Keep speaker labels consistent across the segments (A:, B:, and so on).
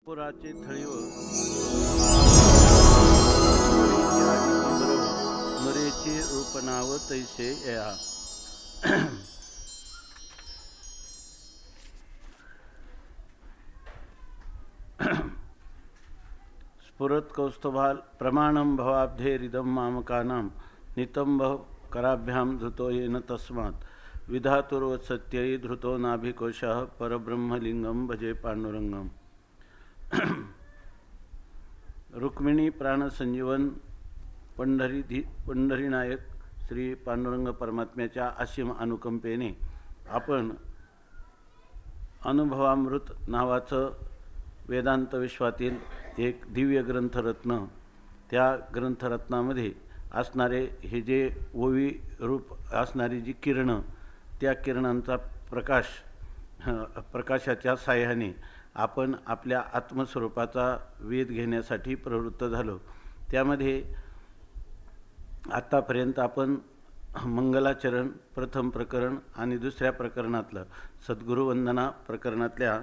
A: पुराचे थळीव नरेची रूपनाव तैसे या स्फुरत कौस्तुभाल प्रमाणं भवाब्धेरिदं मामकानां नितं भव कराभ्यां धृतो येन तस्मात् विधातुर्वत्सत्यै धृतो नाभिकोशः परब्रह्मलिंगं भजे पांडुरंगम। रुक्मिणी प्राणसंजीवन पंढरीनायक श्री पांडुरंग परमात्म्याच्या असीम अनुकंपेने आपण अनुभवामृत नावाचं वेदांत विश्वातील एक दिव्य ग्रंथरत्न, त्या ग्रंथरत्नामध्ये असणारे हे जे ओवी रूप असणारी जी किरणं, त्या किरणांचा प्रकाशाच्या साह्याने आपण आपल्या आत्मस्वरूपाचा वेध घेण्यासाठी प्रवृत्त झालो। त्यामध्ये आत्तापर्यंत आपण मंगलाचरण प्रथम प्रकरण आणि दुसऱ्या प्रकरणातलं सद्गुरुवंदना प्रकरणातल्या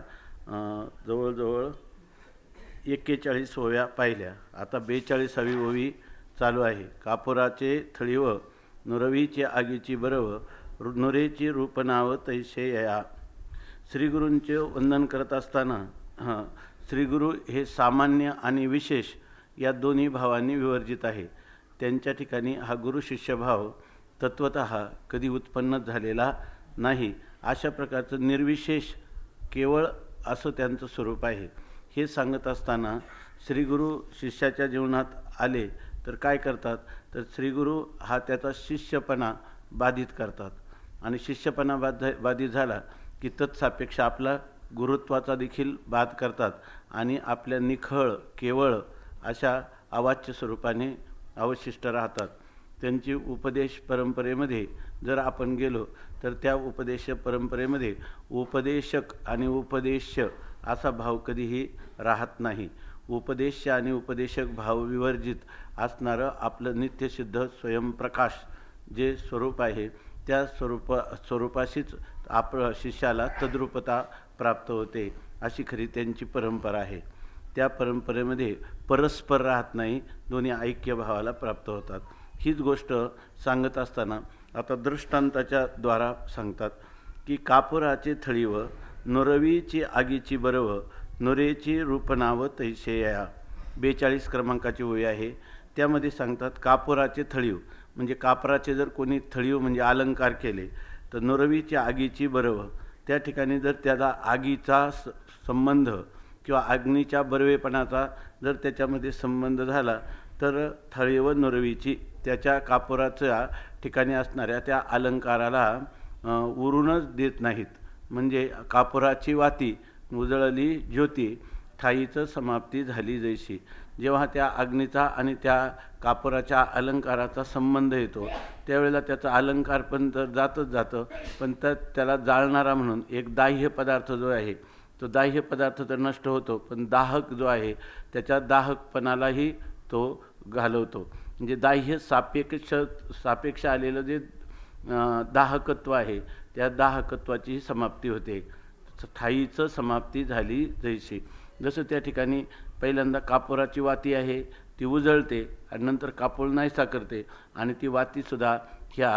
A: जवळजवळ 41 ओव्या पाहिल्या। आता 42वी ओवी चालू आहे। कापुराचे थळीव नुरवीची आगीची बरव नुरेची रूपनाव तैसे या। श्रीगुरूंचे वंदन करत असताना श्रीगुरू हे सामान्य आणि विशेष या दोन्ही भावांनी विवर्जित आहे। त्यांच्या ठिकाणी हा गुरु शिष्यभाव तत्वतः कधी उत्पन्नच झालेला नाही। अशा प्रकारचं निर्विशेष केवळ असं त्यांचं स्वरूप आहे। हे सांगत असताना श्रीगुरू शिष्याच्या जीवनात आले तर काय करतात, तर श्रीगुरू हा त्याचा शिष्यपणा बाधित करतात आणि शिष्यपणा बाधित झाला की तत्सापेक्ष आपला गुरुत्वाचा देखील बाध करतात आणि आपल्या निखळ केवळ अशा अवाच्य स्वरूपाने अवशिष्ट राहतात। त्यांची उपदेश परंपरेमध्ये जर आपण गेलो तर त्या उपदेश परंपरेमध्ये उपदेशक आणि उपदेश्य असा भाव कधीही राहत नाही। उपदेश आणि उपदेशक भाव विवर्जित असणारं आपलं नित्यसिद्ध स्वयंप्रकाश जे स्वरूप आहे, त्या स्वरूपाशीच शिष्याला तद्रूपता प्राप्त होते, अशी खरी त्यांची परंपरा आहे। त्या परंपरेमध्ये परस्पर राहत नाही, दोन्ही ऐक्य भावाला प्राप्त होतात। हीच गोष्ट सांगत असताना आता दृष्टांताच्या द्वारा सांगतात की कापुराचे थळीव नुरवीची आगीची बरव नुरेची रूपनाव तैसे या। 42 क्रमांकाची ओवी आहे। त्यामध्ये सांगतात कापुराचे थळीव म्हणजे कापराचे जर कोणी थळीव म्हणजे अलंकार केले तर नुरवीची आगीची बरव, त्या ठिकाणी जर त्याला आगीचा संबंध किंवा अग्नीच्या बरवेपणाचा जर त्याच्यामध्ये संबंध झाला तर थळीव नुरवीची त्याच्या कापुराच्या ठिकाणी असणाऱ्या त्या अलंकाराला उरूनच देत नाहीत। म्हणजे कापुराची वाती उजळली ज्योती ठाईचं समाप्ती झाली जैशी। जेव्हा त्या अग्नीचा आणि त्या कापुराच्या अलंकाराचा संबंध येतो त्यावेळेला त्याचा अलंकार पण तर जातच जातं, पण त्याला जाळणारा म्हणून एक दाह्य पदार्थ जो आहे तो दाह्य पदार्थ तर नष्ट होतो, पण दाहक जो आहे त्याच्या दाहकपणालाही तो घालवतो। म्हणजे दाह्य सापेक्ष आलेलं जे दाहकत्व आहे त्या दाहकत्वाची समाप्ती होते, ठाईचं समाप्ती झाली जैशी। जसं त्या ठिकाणी पहिल्यांदा कापुराची वाती आहे ती उजळते आणि नंतर कापूर नाहीसा करते आणि ती वातीसुद्धा ह्या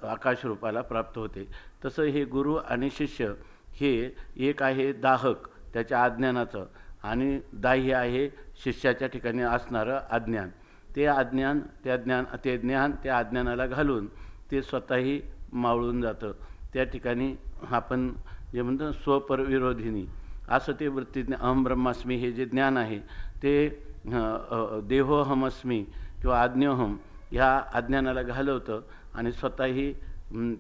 A: आकाश रूपाला प्राप्त होते। तसं हे गुरु आणि शिष्य हे एक आहे दाहक त्याच्या अज्ञानाचं आणि दाह्य आहे शिष्याच्या ठिकाणी असणारं अज्ञान। ते ज्ञान त्या अज्ञानाला घालून ते स्वतःही मावळून जातं। त्या ठिकाणी आपण जे म्हणतो स्वपरविरोधिनी असं ते वृत्तीने अहम ब्रह्मास्मी हे जे ज्ञान आहे ते देहोहमस्मी किंवा आज्ञोहम ह्या अज्ञानाला घालवतं आणि स्वतःही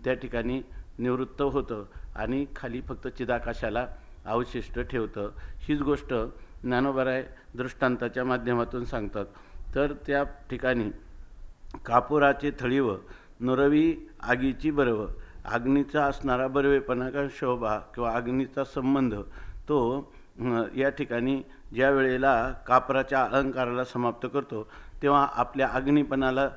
A: त्या ठिकाणी निवृत्त होतं आणि खाली फक्त चिदाकाशाला अवशिष्ट ठेवतं। हीच गोष्ट ज्ञानोबराय दृष्टांताच्या माध्यमातून सांगतात। तर त्या ठिकाणी कापुराचे थळीव नुरवी आगीची बरव, अग्नीचा असणारा बरवेपणा का शोभा किंवा अग्नीचा संबंध तो या ठिकाणी ज्या वेळेला कापराच्या अलंकाराला समाप्त करतो तेव्हा आपल्या अग्निपणाला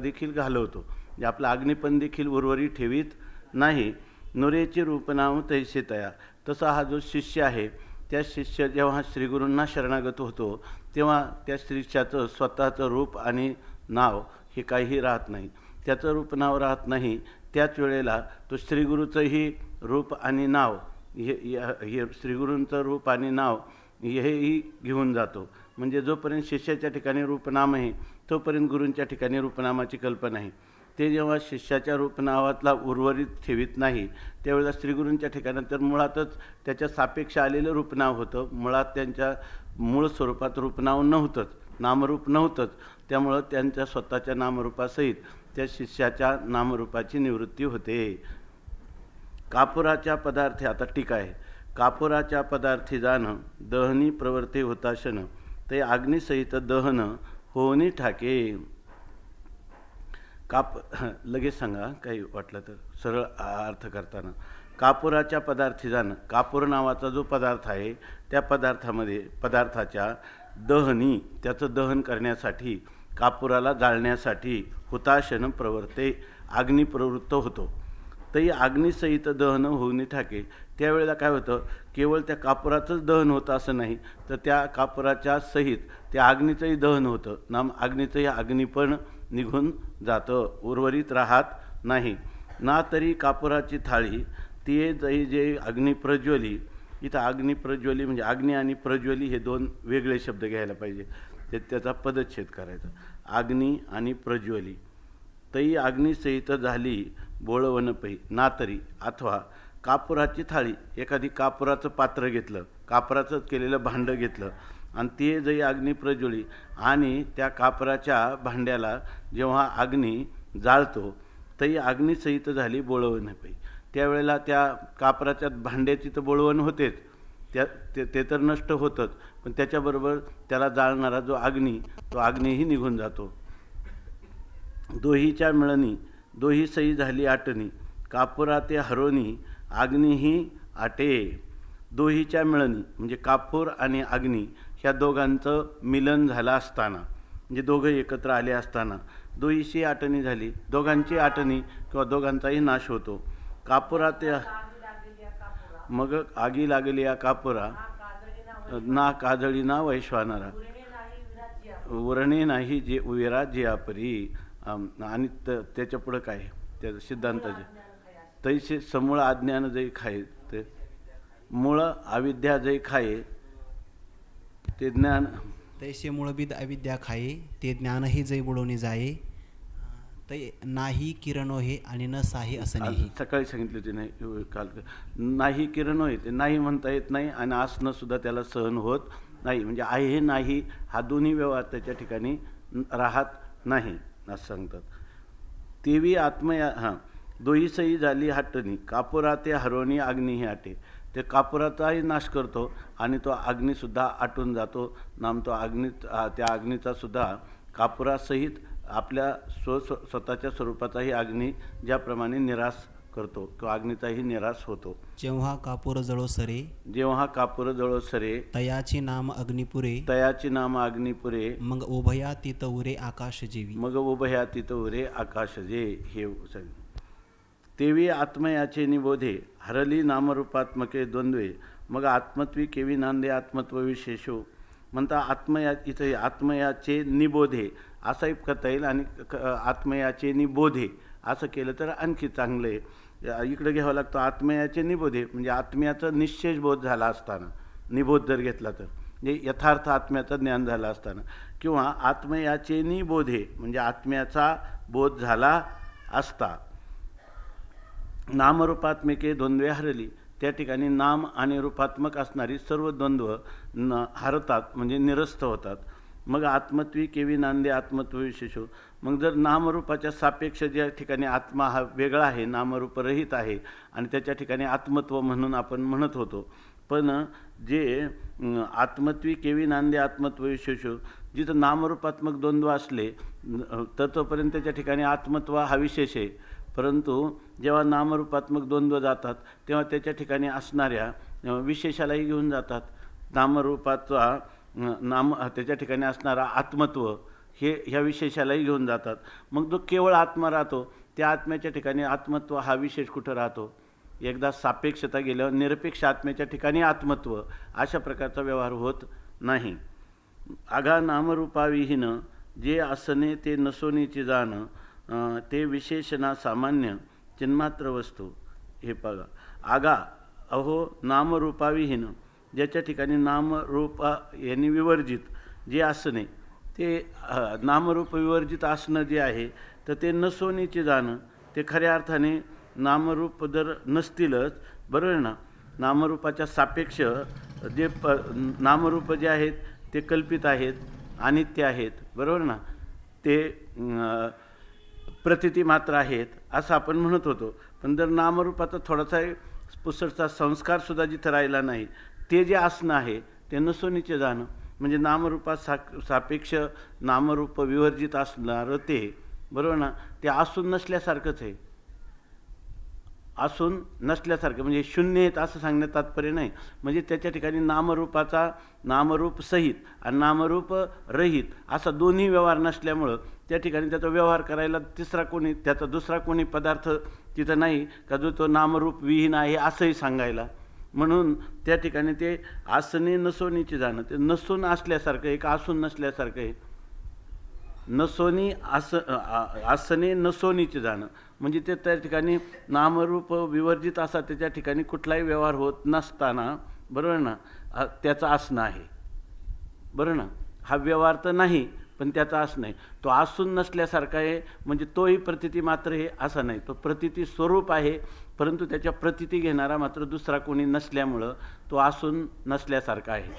A: देखील घालवतो, म्हणजे आपला अग्निपण देखील उर्वरित ठेवीत नाही। नुरेचे रूपनाम तैसे तया, तसा हा जो शिष्य आहे त्या शिष्य जेव्हा श्रीगुरूंना शरणागत होतो तेव्हा त्या शिष्याचं स्वतःचं रूप आणि नाव हे काहीही राहत नाही. त्याचं रूप नाव राहत नाही. त्याच वेळेला तो श्रीगुरूचंही रूप आणि नाव हे श्रीगुरूंचं रूप आणि नाव हेही घेऊन जातो. म्हणजे जोपर्यंत शिष्याच्या ठिकाणी रूपनाम आहे तोपर्यंत गुरूंच्या ठिकाणी रूपनामाची कल्पना आहे. ते जेव्हा शिष्याच्या रूपनावातला उर्वरित ठेवीत नाही त्यावेळेला श्रीगुरूंच्या ठिकाणी तर मुळातच त्याच्या सापेक्ष आलेलं रूपनाव होतं. मुळात त्यांच्या मूळ स्वरूपात रूपनाव नव्हतंच, नामरूप नव्हतंच. त्यामुळं त्यांच्या स्वतःच्या नामरूपासहित त्या शिष्याच्या नामरूपाची निवृत्ती होते. कापुराच्या पदार्थी, आता टीका आहे. कापुराच्या पदार्थी जाणं दहनी प्रवर्ते होताशन ते अग्निसहित दहन होनी ठाके. लगेच सांगा काही वाटलं तर सरळ अर्थ करताना. कापुराच्या पदार्थी जाणं, कापूर नावाचा जो पदार्थ आहे त्या पदार्थाच्या दहनी, त्याचं दहन करण्यासाठी, कापुराला जाळण्यासाठी हुताशन प्रवर्ते, अग्निप्रवृत्त होतो. तरी अग्निसहित दहन होऊन ठाके. त्यावेळेला काय होतं, केवळ त्या कापुराचंच दहन होतं असं नाही, तर त्या कापुराच्या सहित त्या अग्नीचंही दहन होतं. अग्नीचंही अग्निपण निघून जातं, उर्वरित राहत नाही. ना तरी कापुराची थाळी ती जे अग्निप्रज्वली, इथं अग्निप्रज्वली म्हणजे अग्नी आणि प्रज्वली हे दोन वेगळे शब्द घ्यायला पाहिजे, त्याचा पदच्छेद करायचा. अग्नी आणि प्रज्वली. तई अग्निसहित झाली बोळवण पै. ना तरी अथवा कापुराची थाळी, एखादी कापुराचं पात्र घेतलं, कापराचं केलेलं भांडं घेतलं आणि ते जरी अग्नी प्रज्वली आणि त्या कापराच्या भांड्याला जेव्हा अग्नी जाळतो तरी अग्निसहित झाली बोळवण पै. त्यावेळेला त्या कापराच्या भांड्याची तर बोळवण होतेच, ते तर नष्ट होतंच, पण त्याच्याबरोबर त्याला जाळणारा जो अग्नी, तो अग्नीही निघून जातो. दोहीच्या मिळणी दोही सई झाली आटणी कापुरा ते हरोनी अग्नीही आटे. दोहीच्या मिळणी म्हणजे कापूर आणि अग्नी ह्या दोघांचं मिलन झालं असताना, म्हणजे दोघं एकत्र आले असताना दोहीची आटणी झाली, दोघांची आटणी किंवा दोघांचाही नाश होतो. कापुरा ते मग आगी लागली या कापुरा ना काजळी ना वैश्वानरा उरणे नाही जे विराज्य आपरी. आणि त्याच्या पुढं काय त्या सिद्धांताचे तैसे समूळ अज्ञान जै खाये, ते मूळ अविद्या जै खाये ते ज्ञान.
B: तैसे मूळबिद अविद्या खाये ते ज्ञानही जै बुडवणे जाये. ते नाही किरणो हे आणि न साही असं नाही.
A: सकाळी सांगितले होते नाही काल, नाही किरणो हे ते नाही म्हणता येत नाही आणि असणं सुद्धा त्याला सहन होत नाही. म्हणजे आहे हे नाही हा दोन्ही व्यवहार त्याच्या ठिकाणी राहत नाही असं सांगतात. तेवी आत्मया दोही सई झाली हाटणी कापुरा ते हरोणी अग्नीही आटे. ते कापुराचाही नाश करतो आणि तो अग्निसुद्धा आटून जातो. नाम तो त्या अग्नीचा सुद्धा कापुरासहित आपल्या स्वतःच्या स्वरूपाचाही अग्नी ज्याप्रमाणे निराश करतो किंवा अग्नीचाही निराश होतो.
B: जेव्हा कापूर जळो सरे,
A: जेव्हा कापूर जळो सरे
B: तयाची नाम अग्निपुरे,
A: तयाची नाम अग्निपुरे
B: मग उभया तित उरे आकाश जेवी.
A: मग उभया तित उरे आकाश जे. हे तेवी आत्मयाचे निबोधे हरली नामरूपात्मके द्वंद्वे मग आत्मत्वी केवी नांदे आत्मत्व विशेषो. म्हणता आत्मया इथं आत्मयाचे निबोधे असाही करता येईल आणि आत्मयाचे निबोधे असं केलं तर आणखी चांगलं आहे. इकडे घ्यावं लागतं आत्मयाचे निबोधे म्हणजे आत्म्याचा निश्चेष बोध झाला असताना, निबोध जर घेतला तर म्हणजे यथार्थ आत्म्याचं ज्ञान झालं असताना, किंवा आत्मयाचे निबोधे म्हणजे आत्म्याचा बोध झाला असता. नामरूपात्मिके द्वंद्वे हरली, त्या ठिकाणी नाम आणि रूपात्मक असणारी सर्व द्वंद्व हरतात म्हणजे निरस्त होतात. मग आत्मत्वी केवी नांदे आत्मत्व विशेषो. मग जर नामरूपाच्या सापेक्ष ज्या ठिकाणी आत्मा हा वेगळा आहे, नामरूपरहित आहे आणि त्याच्या ठिकाणी आत्मत्व म्हणून आपण म्हणत होतो, पण जे आत्मत्वी केवी नांदे आत्मत्व विशेषो, जिथं नामरूपात्मक द्वंद्व असले तर तोपर्यंत त्याच्या ठिकाणी आत्मत्व हा विशेष आहे. परंतु जेव्हा नामरूपात्मक द्वंद्व जातात तेव्हा त्याच्या ठिकाणी असणाऱ्या विशेषालाही घेऊन जातात. नामरूपाचा त्याच्या ठिकाणी असणारा आत्मत्व हे ह्या विशेषालाही घेऊन जातात. मग जो केवळ आत्मा राहतो त्या आत्म्याच्या ठिकाणी आत्मत्व हा विशेष कुठं राहतो, एकदा सापेक्षता गेल्यावर निरपेक्ष आत्म्याच्या ठिकाणी आत्मत्व अशा प्रकारचा व्यवहार होत नाही. आगा नामरूपाविहीन जे असणे ते नसोनीचे जाण ते विशेषणा सामान्य चिन्मात्र वस्तू. हे बघा, आगा अहो नामरूपाविहीन ज्याच्या ठिकाणी नामरूपा यांनी विवर्जित जे असणे ते नामरूप विवर्जित असणं जे आहे तर ते नसोनीचे जाणं. ते खऱ्या अर्थाने नामरूप जर नसतीलच, बरोबर ना, नामरूपाच्या सापेक्ष जे नामरूप जे आहेत ते कल्पित आहेत, अनित्य आहेत, बरोबर ना, ते प्रतीती मात्र आहेत असं आपण म्हणत होतो. पण जर नामरूपाचा थोडासा पुसटचा संस्कारसुद्धा जिथं राहिला नाही, ते जे असणं आहे ते नसोनीचे जाणं म्हणजे नामरूपात सापेक्ष नामरूप विवर्जित असणारं ते, बरोबर ना, ते असून नसल्यासारखंच आहे. असून नसल्यासारखं म्हणजे शून्य आहेत असं सांगण्यात तात्पर्य नाही. म्हणजे त्याच्या ठिकाणी नामरूपाचा नामरूप सहित आणि नामरूप रहित असा दोन्ही व्यवहार नसल्यामुळं त्या ठिकाणी त्याचा व्यवहार करायला तिसरा कोणी, त्याचा दुसरा कोणी पदार्थ तिथं नाही का जो तो नामरूप विहीन आहे असंही सांगायला. म्हणून त्या ठिकाणी ते असणे नसोनीचे जाणं ते नसून असल्यासारखं आहे का असून नसल्यासारखं आहे. नसोनी असणे नसोनीचे जाणं म्हणजे ते त्या ठिकाणी नामरूप विवर्जित असा त्याच्या ठिकाणी कुठलाही व्यवहार होत नसताना, बरोबर ना, त्याचा असणं आहे, बरोबर ना. हा व्यवहार तर नाही पण त्याचा असं नाही. तो असून नसल्यासारखा आहे म्हणजे तोही प्रतीती मात्र हे असं नाही. तो प्रतीती स्वरूप आहे परंतु त्याच्या प्रतीती घेणारा मात्र दुसरा कोणी नसल्यामुळं तो असून नसल्यासारखा आहे.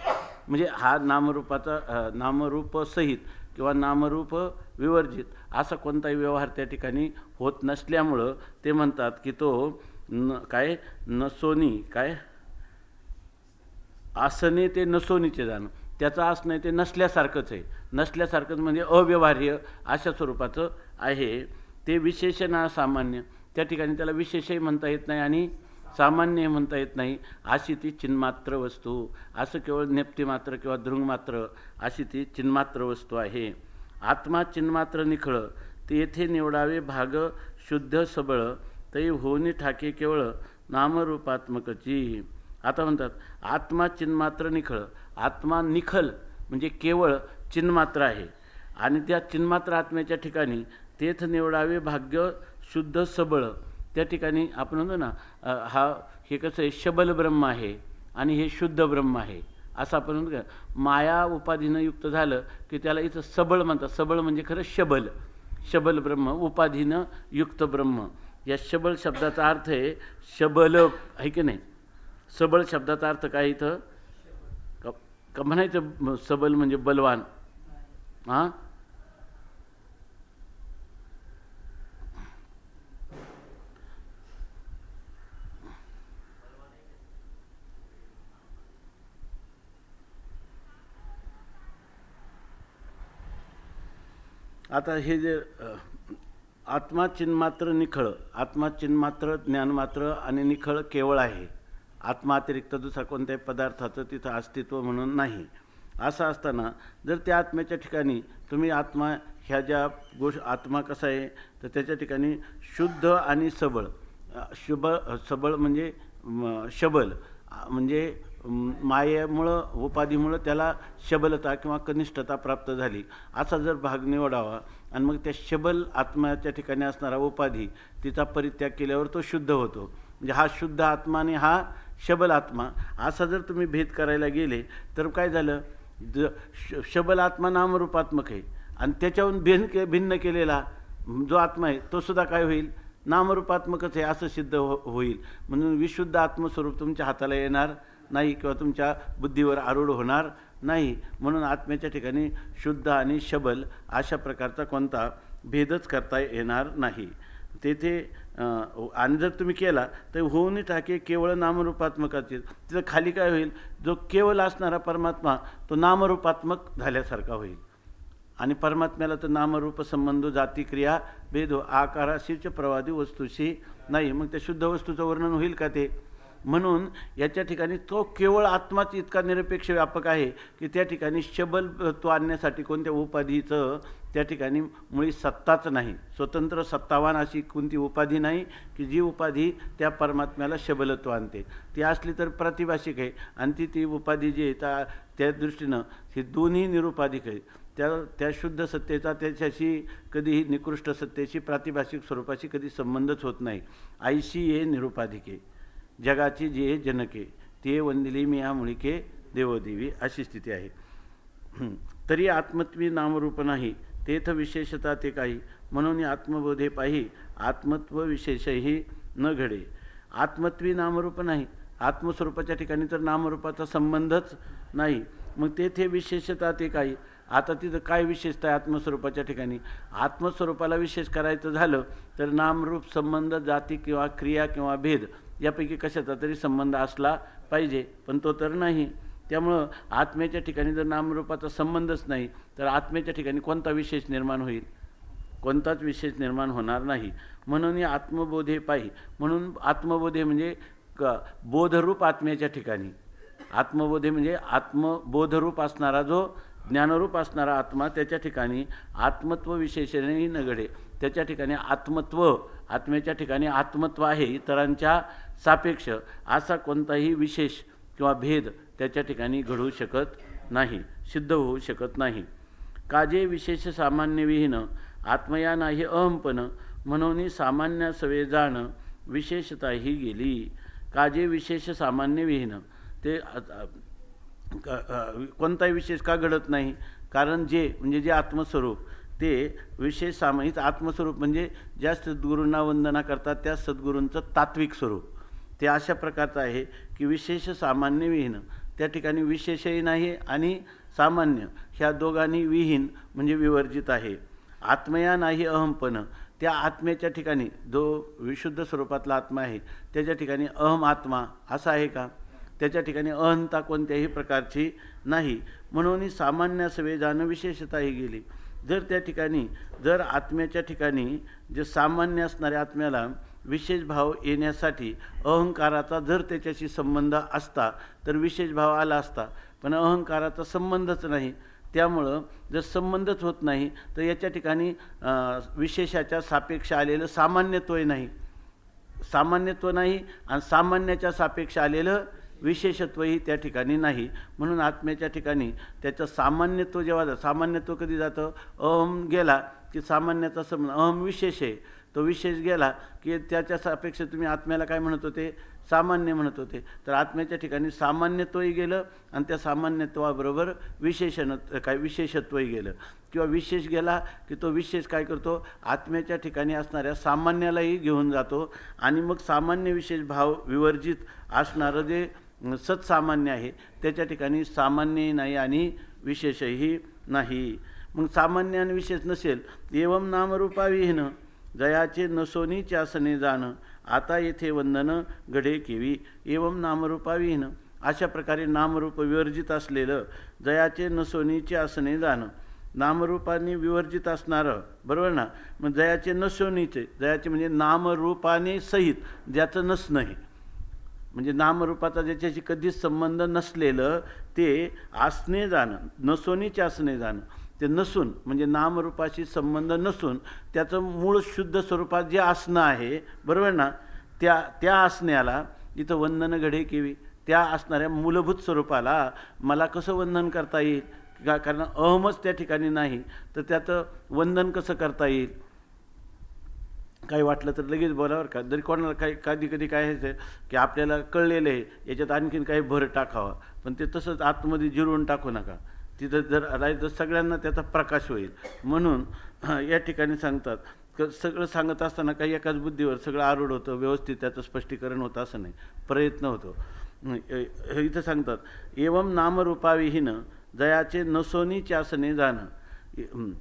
A: म्हणजे हा नामरूपाचा नामरूप सहित किंवा नामरूप विवर्जित असा कोणताही व्यवहार त्या ठिकाणी होत नसल्यामुळं ते म्हणतात की तो काय नसोनी काय असणे ते नसोनीचे जाणं त्याचा असणं ते नसल्यासारखंच आहे. नसल्यासारखंच म्हणजे अव्यवहार्य अशा स्वरूपाचं आहे. ते विशेषण सामान्य त्या ठिकाणी त्याला विशेषही म्हणता येत नाही आणि सामान्य म्हणता येत नाही अशी ती चिन्मात्र वस्तू. असं केवळ नेप्तिमात्र किंवा दृंगमात्र अशी ती चिन्मात्र वस्तू आहे. आत्मा चिन्मात्र निखळ ते येथे निवडावे भाग शुद्ध सबळ तै होनी ठाके केवळ नामरूपात्मकची. आता म्हणतात आत्मा चिन्मात्र निखळ. आत्मा निखल म्हणजे केवळ चिन्मात्र आहे आणि त्या चिन्मात्र आत्म्याच्या ठिकाणी तेथ निवडावे भाग्य शुद्ध सबळ. त्या ठिकाणी आपण म्हणतो ना हे कसं आहे, शबल ब्रह्म आहे आणि हे शुद्ध ब्रह्म आहे असं आपण म्हणतो का. माया उपाधीनं युक्त झालं की त्याला इथं सबळ म्हणतात. सबळ म्हणजे खरं शबल, शबल ब्रह्म, उपाधीनं युक्त ब्रह्म. या शबल शब्दाचा अर्थ आहे शबल आहे की नाही. सबळ शब्दाचा अर्थ काय इथं का म्हणायचं सबल म्हणजे बलवान. हां आता हे जे आत्मा चिन्मात्र निखळ, आत्मा चिन्मात्र ज्ञानमात्र आणि निखळ केवळ आहे. आत्मा अतिरिक्त दुसरा कोणत्याही पदार्थाचं तिथं अस्तित्व म्हणून नाही. असं असताना जर त्या आत्म्याच्या ठिकाणी तुम्ही आत्मा ह्या ज्या आत्मा कसा आहे तर त्याच्या ठिकाणी शुद्ध आणि सबळ, सबळ म्हणजे शबल म्हणजे मायेमुळं उपाधीमुळं त्याला शबलता किंवा कनिष्ठता प्राप्त झाली असा जर भाग निवडावा आणि मग त्या शबल आत्म्याच्या ठिकाणी असणारा उपाधी तिचा परित्याग केल्यावर तो शुद्ध होतो. म्हणजे हा शुद्ध आत्मा आणि हा शबल आत्मा असा जर तुम्ही भेद करायला गेले तर काय झालं, शबल आत्मा नामरूपात्मक आहे आणि त्याच्याहून भिन्न केलेला जो आत्मा आहे तो सुद्धा काय होईल, नामरूपात्मकच आहे असं सिद्ध होईल. म्हणून विशुद्ध आत्मस्वरूप तुमच्या हाताला येणार नाही किंवा तुमच्या बुद्धीवर आरूढ होणार नाही. म्हणून आत्म्याच्या ठिकाणी शुद्ध आणि शबल अशा प्रकारचा कोणता भेदच करता येणार नाही. तेथे आणि जर तुम्ही केला तर होऊन टाके केवळ नामरूपात्मकाचे. तिथं खाली काय होईल, जो केवळ असणारा परमात्मा तो नामरूपात्मक झाल्यासारखा होईल आणि परमात्म्याला तर नामरूप संबंध जाती क्रिया भेद आकाराशीच प्रवादी वस्तूशी नाही. मग त्या शुद्ध वस्तूचं वर्णन होईल का ते म्हणून याच्या ठिकाणी तो केवळ आत्माच इतका निरपेक्ष व्यापक आहे की त्या ठिकाणी शबलत्व आणण्यासाठी कोणत्या उपाधीचं त्या ठिकाणी मुळी सत्ताच नाही, स्वतंत्र सत्तावान अशी कोणती उपाधी नाही की जी उपाधी त्या परमात्म्याला शबलत्व आणते. ती असली तर प्रातिभाषिक आहे आणि ती उपाधी जी आहे त्या दृष्टीनं ही दोन्ही निरुपाधिक आहे. त्या शुद्ध सत्तेचा त्याच्याशी कधीही निकृष्ट सत्तेशी प्रातिभाषिक स्वरूपाशी कधी संबंधच होत नाही. आईशी ये निरुपाधिके जगाची जे जनके ते वंदिली मी या मुळिके देवदेवी अशी स्थिती आहे. तरी आत्मत्वी नामरूप नाही तेथ विशेषता ते काही, म्हणून आत्मबोधे पाही आत्मत्व विशेषही न घडे. आत्मत्वी नामरूप नाही, आत्मस्वरूपाच्या ठिकाणी तर नामरूपाचा संबंधच नाही, मग तेथे विशेषता ते काही. आता तिथं काय विशेषता आहे आत्मस्वरूपाच्या ठिकाणी? आत्मस्वरूपाला विशेष करायचं झालं तर नामरूप संबंध, जाती किंवा क्रिया किंवा भेद यापैकी कशाचा तरी संबंध असला पाहिजे, पण तो तर नाही. त्यामुळं आत्म्याच्या ठिकाणी जर नामरूपाचा संबंधच नाही तर आत्म्याच्या ठिकाणी कोणता विशेष निर्माण होईल? कोणताच विशेष निर्माण होणार नाही. म्हणून या आत्मबोधे पाही, म्हणून आत्मबोधे म्हणजे बोधरूप आत्म्याच्या ठिकाणी, आत्मबोधे म्हणजे आत्मबोधरूप असणारा जो ज्ञानरूप असणारा आत्मा त्याच्या ठिकाणी आत्मत्व विशेषणही न घडे. त्याच्या ठिकाणी आत्मत्व, आत्म्याच्या ठिकाणी आत्मत्व आहे इतरांच्या सापेक्ष, असा कोणताही विशेष किंवा भेद त्याच्या ठिकाणी घडू शकत नाही, सिद्ध होऊ शकत नाही. काजे विशेष सामान्य विहीन आत्मया नाही अहंपण, म्हणून सामान्य सवे जाण विशेषता ही गेली. काजे विशेष सामान्य विहीन, ते कोणताही विशेष का घडत नाही? कारण जे आत्मस्वरूप ते विशेष सामायिक आत्मस्वरूप म्हणजे ज्या सद्गुरूंना वंदना करतात त्या सद्गुरूंचं तात्विक स्वरूप ते अशा प्रकारचं आहे की विशेष सामान्य विहीन, त्या ठिकाणी विशेषही नाही आणि सामान्य ह्या दोघांनी विहीन म्हणजे विवर्जित आहे. आत्मया नाही अहमपण, त्या आत्म्याच्या ठिकाणी जो विशुद्ध स्वरूपातला आत्मा आहे त्याच्या ठिकाणी अहम आत्मा असा आहे का? त्याच्या ठिकाणी अहंता कोणत्याही प्रकारची नाही, म्हणून सामान्य सवे जाणं विशेषताही गेली. जर आत्म्याच्या ठिकाणी जे सामान्य असणाऱ्या आत्म्याला विशेष भाव येण्यासाठी अहंकाराचा जर त्याच्याशी संबंध असता तर विशेष भाव आला असता, पण अहंकाराचा संबंधच नाही. त्यामुळं जर संबंधच होत नाही तर याच्या ठिकाणी विशेषाच्या सापेक्ष आलेलं सामान्यत्वही नाही, सामान्यत्व नाही आणि सामान्याच्या सापेक्ष आलेलं विशेषत्वही त्या ठिकाणी नाही. म्हणून आत्म्याच्या ठिकाणी त्याचं सामान्यत्व जेव्हा सामान्यत्व कधी जातं? अहम गेला की सामान्याचा संबंध, अहम विशेष आहे, तो विशेष गेला की त्याच्या सापेक्ष तुम्ही आत्म्याला काय म्हणत होते? सामान्य म्हणत होते. तर आत्म्याच्या ठिकाणी सामान्यत्वही गेलं आणि त्या सामान्यत्वाबरोबर विशेषत्वही गेलं, किंवा विशेष गेला की तो विशेष काय करतो? आत्म्याच्या ठिकाणी असणाऱ्या सामान्यालाही घेऊन जातो आणि मग सामान्य विशेष भाव विवर्जित असणारं जे सत्सामान्य आहे त्याच्या ठिकाणी सामान्यही नाही आणि विशेषही नाही. मग सामान्य आणि विशेष नसेल, एवं नामरूपाविहीन जयाचे नसोनी चासने जाणं आता येथे वंदन घडे केवी. एवं नामरूपाविहीन, अशा प्रकारे नामरूप विवर्जित असलेलं जयाचे नसोनीचे असणे जाणं, नामरूपाने विवर्जित असणारं, बरोबर ना? मग जयाचे नसोनीचे, जयाचे म्हणजे नामरूपाने सहित ज्याचं नसणं आहे, म्हणजे नामरूपाचा ज्याच्याशी कधीच संबंध नसलेलं ते असणे जाणं, नसोनीचे असणे जाणं. ते नसून म्हणजे नामरूपाशी संबंध नसून त्याचं मूळ शुद्ध स्वरूपात जे असणं आहे, बरोबर ना, त्या असण्याला इथं वंदन घडे केवी. त्या असणाऱ्या मूलभूत स्वरूपाला मला कसं वंदन करता येईल? कारण अहमच त्या ठिकाणी नाही तर त्याचं वंदन कसं करता येईल? काही वाटलं तर लगेच बोलावर का, जरी कोणाला काही कधी कधी काय आहे की आपल्याला कळलेलं आहे याच्यात आणखीन काही भर टाकावा, पण ते तसंच आतमध्ये जिरवून टाकू नका. तिथं जर राहिलं तर सगळ्यांना त्याचा प्रकाश होईल. म्हणून या ठिकाणी सांगतात सगळं सांगत असताना काही एकाच बुद्धीवर सगळं आरूढ होतं, व्यवस्थित त्याचं स्पष्टीकरण होतं असं नाही, प्रयत्न होतो. इथं सांगतात एवं नामरूपाविहीन जयाचे नसोनी चासने जाणं.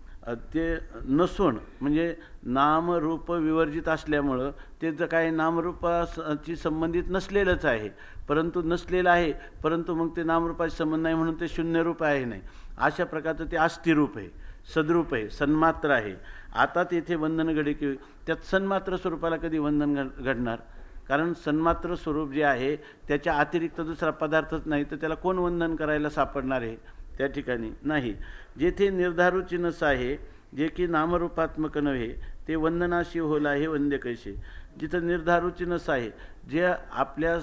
A: ते नसून म्हणजे नामरूप विवर्जित असल्यामुळं ते जर काही नामरूपाशी संबंधित नसलेलंच आहे, परंतु नसलेलं आहे, परंतु मग ते नामरूपाशी संबंध नाही म्हणून ते शून्यरूप आहे नाही, अशा प्रकारचं ते अस्थिरूप आहे, सद्रूप आहे, सन्मात्र आहे. आता तेथे वंदन घडे की त्यात सन्मात्र स्वरूपाला कधी वंदन घडणार? कारण सन्मात्र स्वरूप जे आहे त्याच्या अतिरिक्त दुसरा पदार्थच नाही, तर त्याला कोण वंदन करायला सापडणार आहे? त्या ठिकाणी नाही. जेथे निर्धारूची नस आहे, जे की नामरूपात्मक नव्हे, ते वंदनाशी होला हे वंद्य कैसे. जिथं निर्धारूची नस आहे, जे आपल्या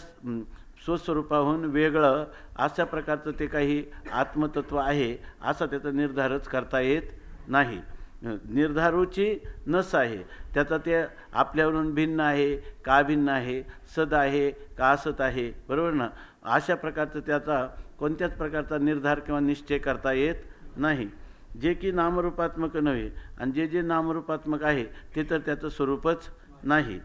A: स्वस्वरूपाहून वेगळं अशा प्रकारचं ते काही आत्मतत्व आहे, असा त्याचा निर्धारच करता येत नाही. निर्धारूची नस आहे, त्याचा ते आपल्यावरून भिन्न आहे का भिन्न आहे, सद आहे का असत आहे, बरोबर ना. अशा प्रकारचं त्याचा कोणत्याच प्रकारचा निर्धार किंवा निश्चय करता येत नाही. जे की नामरूपात्मक नव्हे, आणि जे जे नामरूपात्मक आहे ते तर त्याचं स्वरूपच नाही.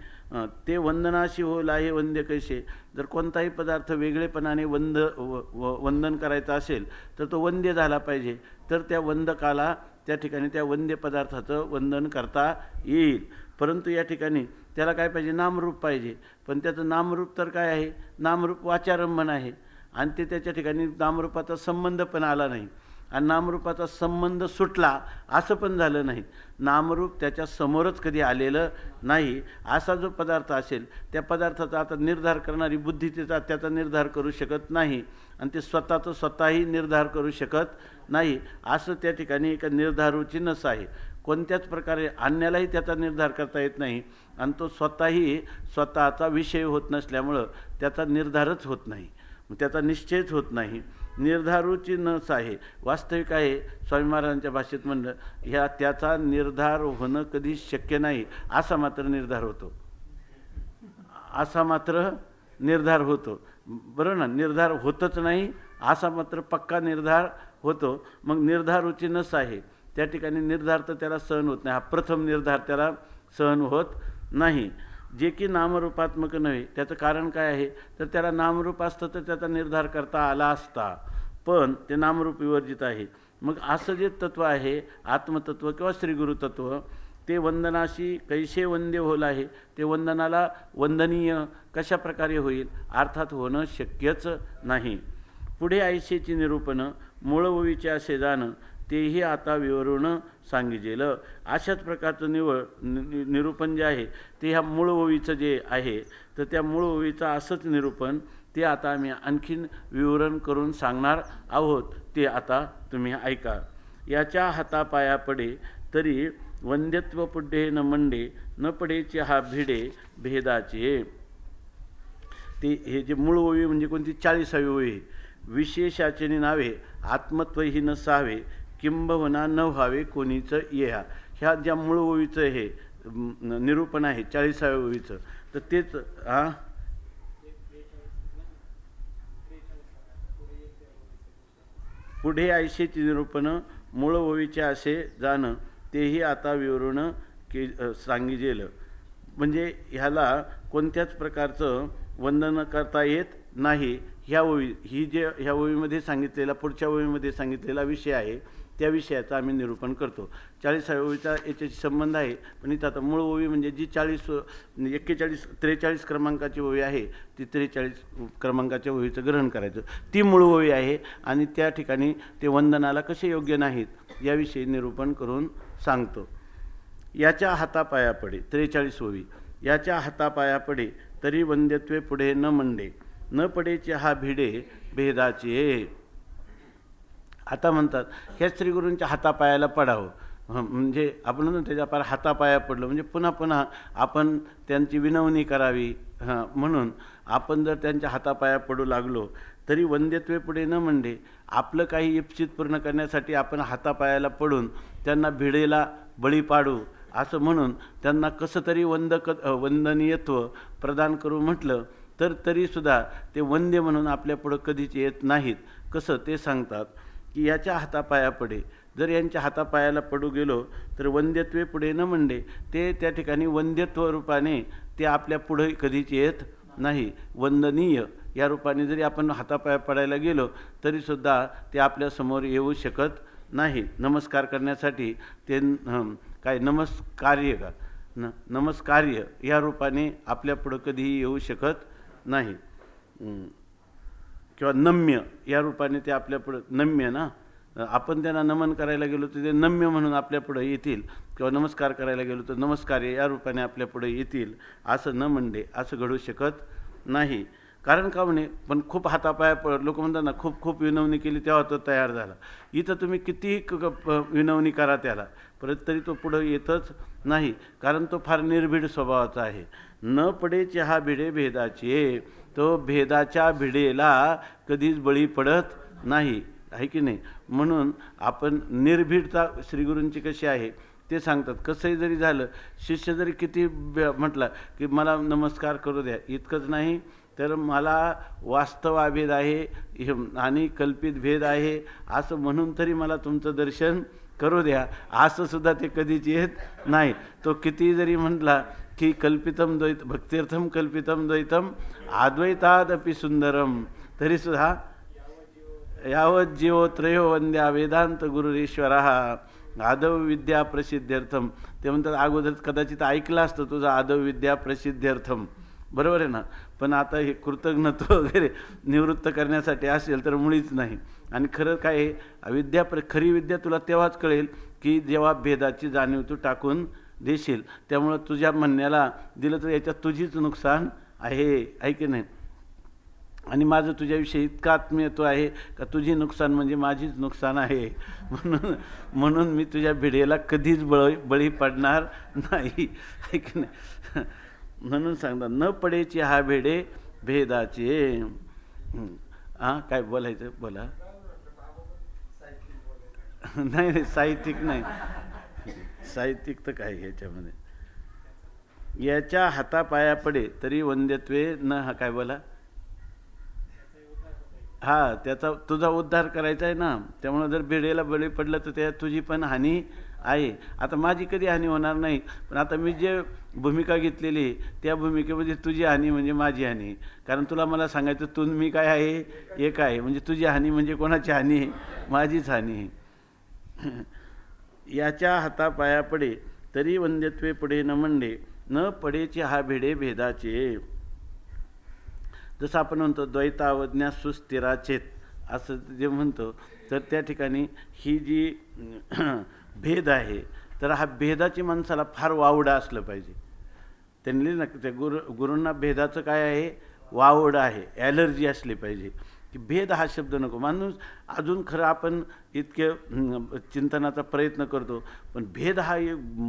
A: ते वंदनाशी होला हे वंद्य कैसे. जर कोणताही पदार्थ वेगळेपणाने वंदन करायचा असेल तर तो वंद्य झाला पाहिजे, तर त्या वंदकाला त्या ठिकाणी त्या वंद्य पदार्थाचं वंदन करता येईल. परंतु या ठिकाणी त्याला काय पाहिजे? नामरूप पाहिजे. पण त्याचं नामरूप तर काय आहे? नामरूप वाचारंभण आहे, आणि ते त्याच्या ठिकाणी नामरूपाचा संबंध पण आला नाही, आणि नामरूपाचा संबंध सुटला असं पण झालं नाही. नामरूप त्याच्या समोरच कधी आलेलं नाही. असा जो पदार्थ असेल त्या पदार्थाचा आता निर्धार करणारी बुद्धी त्याचा निर्धार करू शकत नाही, आणि ते स्वतःचं स्वतःही निर्धार करू शकत नाही. असं त्या ठिकाणी एक निर्धारूची नस आहे. कोणत्याच प्रकारे अन्यालाही त्याचा निर्धार करता येत नाही, आणि तो स्वतःही स्वतःचा विषय होत नसल्यामुळं त्याचा निर्धारच होत नाही, त्याचा निश्चयच होत नाही. निर्धारूची नस आहे. वास्तविक आहे, स्वामी महाराजांच्या भाषेत म्हणलं, ह्या त्याचा निर्धार होणं कधी शक्य नाही, असा मात्र निर्धार होतो. असा मात्र निर्धार होतो, बरोबर ना. निर्धार होतच नाही असा मात्र पक्का निर्धार होतो. मग निर्धारूची नस आहे, त्या ठिकाणी निर्धार तर त्याला सहन होत नाही. हा प्रथम निर्धार त्याला सहन होत नाही. जे की नामरूपात्मक नव्हे, त्याचं कारण काय आहे? तर त्याला नामरूप असतं तर त्याचा निर्धार करता आला असता, पण ते नामरूप विवर्जित आहे. मग असं जे तत्व आहे, आत्मतत्व किंवा श्रीगुरुतत्व, ते वंदनाशी कैसे वंद्य होल आहे. ते वंदनाला वंदनीय कशा प्रकारे होईल? अर्थात होणं शक्यच नाही. पुढे ऐशेची निरूपण मूळववीचे असे जाणं, तेही आता विवरून सांगितलेलं. अशाच प्रकारचं निरूपण जे आहे ते ह्या मूळ ओवीचं जे आहे, तर त्या मूळ ओवीचं असंच निरूपण ते आता आम्ही आणखीन विवरण करून सांगणार आहोत. ते आता तुम्ही ऐका. याच्या हातापाया पडे तरी वंद्यत्व पुढे न मंडे, न पडेचे हा भिडे भेदाचे. ते हे जे मूळ ओवी म्हणजे कोणती? 40वी ओवी. विशेषाचे नावे आत्मत्वही नसावे, किंबहुना न व्हावे कोणीच येहा. ह्या ज्या मूळ ओवीचं हे निरूपण आहे 40व्या ओवीचं, तर तेच पुढे ऐशेची निरूपण मूळ ओवीचे असे जाणं, तेही आता विवरण सांगितलेलं. म्हणजे ह्याला कोणत्याच प्रकारचं वंदन करता येत नाही. ह्या ओवी ही जे ह्या ओवीमध्ये सांगितलेला, पुढच्या ओवीमध्ये सांगितलेला विषय आहे, त्या विषयाचं आम्ही निरूपण करतो. 40व्या ओवीचा याच्याशी संबंध आहे, पण इथं आता मूळ ओवी म्हणजे जी 43 क्रमांकाची ओवी आहे, ती 43 क्रमांकाच्या ओवीचं ग्रहण करायचं. ती मूळ ओवी आहे, आणि त्या ठिकाणी ते वंदनाला कसे योग्य नाहीत याविषयी निरूपण करून सांगतो. याच्या हातापाया पडे 43 ओवी. याच्या हातापाया पडे तरी वंद्यत्वे पुढे न मंडे, न पडेचे हा भिडे भेदाचे. आता म्हणतात ह्या श्रीगुरूंच्या हातापायाला पडावं, म्हणजे आपण म्हणून त्याच्या पार हातापाया पडलं म्हणजे पुन्हा पुन्हा आपण त्यांची विनवणी करावी. म्हणून आपण जर त्यांच्या हातापाया पडू लागलो तरी वंद्यत्वे पुढे न मंडे, आपलं काही इप्सित पूर्ण करण्यासाठी आपण हातापायाला पडून त्यांना भिडेला बळी पाडू असं म्हणून त्यांना कसं तरी वंदनीयत्व प्रदान करू म्हटलं तर तरीसुद्धा ते वंद्य म्हणून आपल्या पुढं कधीच येत नाहीत. कसं ते सांगतात की याच्या हातापाया पडे, जर यांच्या हातापायाला पडू गेलो तर वंद्यत्वे पुढे न मंडे, ते त्या ठिकाणी वंद्यत्व रूपाने ते आपल्या पुढे कधीच येत नाही. वंदनीय या रूपाने जरी आपण हातापाया पडायला गेलो तरीसुद्धा ते आपल्यासमोर येऊ शकत नाही. नमस्कार करण्यासाठी ते काय नमस्कार्य का नमस्कार्य या रूपाने आपल्या पुढं कधीही येऊ शकत नाही. किंवा नम्य या रूपाने ते आपल्या पुढं, नम्य ना, आपण त्यांना नमन करायला गेलो तर ते नम्य म्हणून आपल्यापुढे येतील, किंवा नमस्कार करायला गेलो तर नमस्कार या रूपाने आपल्यापुढे येतील, असं न म्हणणे असं घडू शकत नाही. कारण का म्हणे, पण खूप हातापाया लोक म्हणतात ना, खूप खूप विनवणी केली तेव्हा तो तयार झाला. इथं तुम्ही कितीही विनवणी करा त्याला, परत तरी तो पुढं येतच नाही, कारण तो फार निर्भीड स्वभावाचा आहे. न पडे चहा भिडे भेदाचे, तो भेदाच्या भिडेला कधीच बळी पडत नाही, आहे की नाही. म्हणून आपण निर्भीडता श्रीगुरूंची कशी आहे ते सांगतात. कसंही जरी झालं, शिष्य जरी किती म्हटलं की मला नमस्कार करू द्या, इतकंच नाही तर मला वास्तव अभेद आहे आणि कल्पित भेद आहे असं म्हणून तरी मला तुमचं दर्शन करू द्या, असं सुद्धा ते कधीच येत नाही. तो किती जरी म्हटला की कल्पितम द्वैत भक्तीर्थम कल्पितम द्वैतम अद्वैतादपि सुंदरम, तरीसुद्धा यावत जीवो त्रयो वंद्या वेदांत गुरुरीश्वर आदव विद्या प्रसिद्ध्यर्थम. ते म्हणतात अगोदर कदाचित ऐकलं असतं तुझं आदव विद्या प्रसिद्ध्यर्थम, बरोबर आहे ना, पण आता हे कृतज्ञत्व वगैरे निवृत्त करण्यासाठी असेल तर मुळीच नाही. आणि खरं काय आहे, अविद्या खरी विद्या तुला तेव्हाच कळेल की जेव्हा भेदाची जाणीव तू टाकून देशील. त्यामुळं तुझ्या म्हणण्याला दिलं तर याच्यात तुझीच नुकसान आहे की नाही. आणि माझं तुझ्याविषयी इतका आत्मीयत्व आहे का तुझी नुकसान म्हणजे माझीच नुकसान आहे, म्हणून मी तुझ्या भिडेला कधीच बळी पडणार नाही, आहे की नाही. म्हणून सांगतात न पडेची हा भेडे भेदाचे. हां काय बोलायचं बोला. नाही साहित्यिक नाही, साहित्यिक तर काय ह्याच्यामध्ये. याच्या हातापाया पडे तरी वंद्यत्वे न, हा काय बोला. हा त्याचा तुझा उद्धार करायचा आहे ना, त्यामुळं जर भिडेला बळी पडलं तर त्यात तुझी पण हानी आहे. आता माझी कधी हानी होणार नाही, पण आता मी जे भूमिका घेतलेली त्या भूमिकेमध्ये तुझी हानी म्हणजे माझी हानी. कारण तुला मला सांगायचं तू मी काय आहे एक आहे, म्हणजे तुझी हानी म्हणजे कोणाची हानी आहे, माझीच हानी आहे. याच्या हातापाया पडे तरी वंद्यत्वे पुढे न म्हणले, न पडेचे हा भिडे भेदाचे. जसं आपण म्हणतो द्वैतावज्ञा सुस्थिराचेत असं जे म्हणतो, तर त्या ठिकाणी ही जी भेद आहे, तर हा भेदाची माणसाला फार वावडं असलं पाहिजे. त्यांनी ना त्या गुरूंना भेदाचं काय आहे, वावडं आहे, ॲलर्जी असली पाहिजे की भेद हा शब्द नको. माणूस अजून खरं आपण इतके चिंतनाचा प्रयत्न करतो, पण भेद हा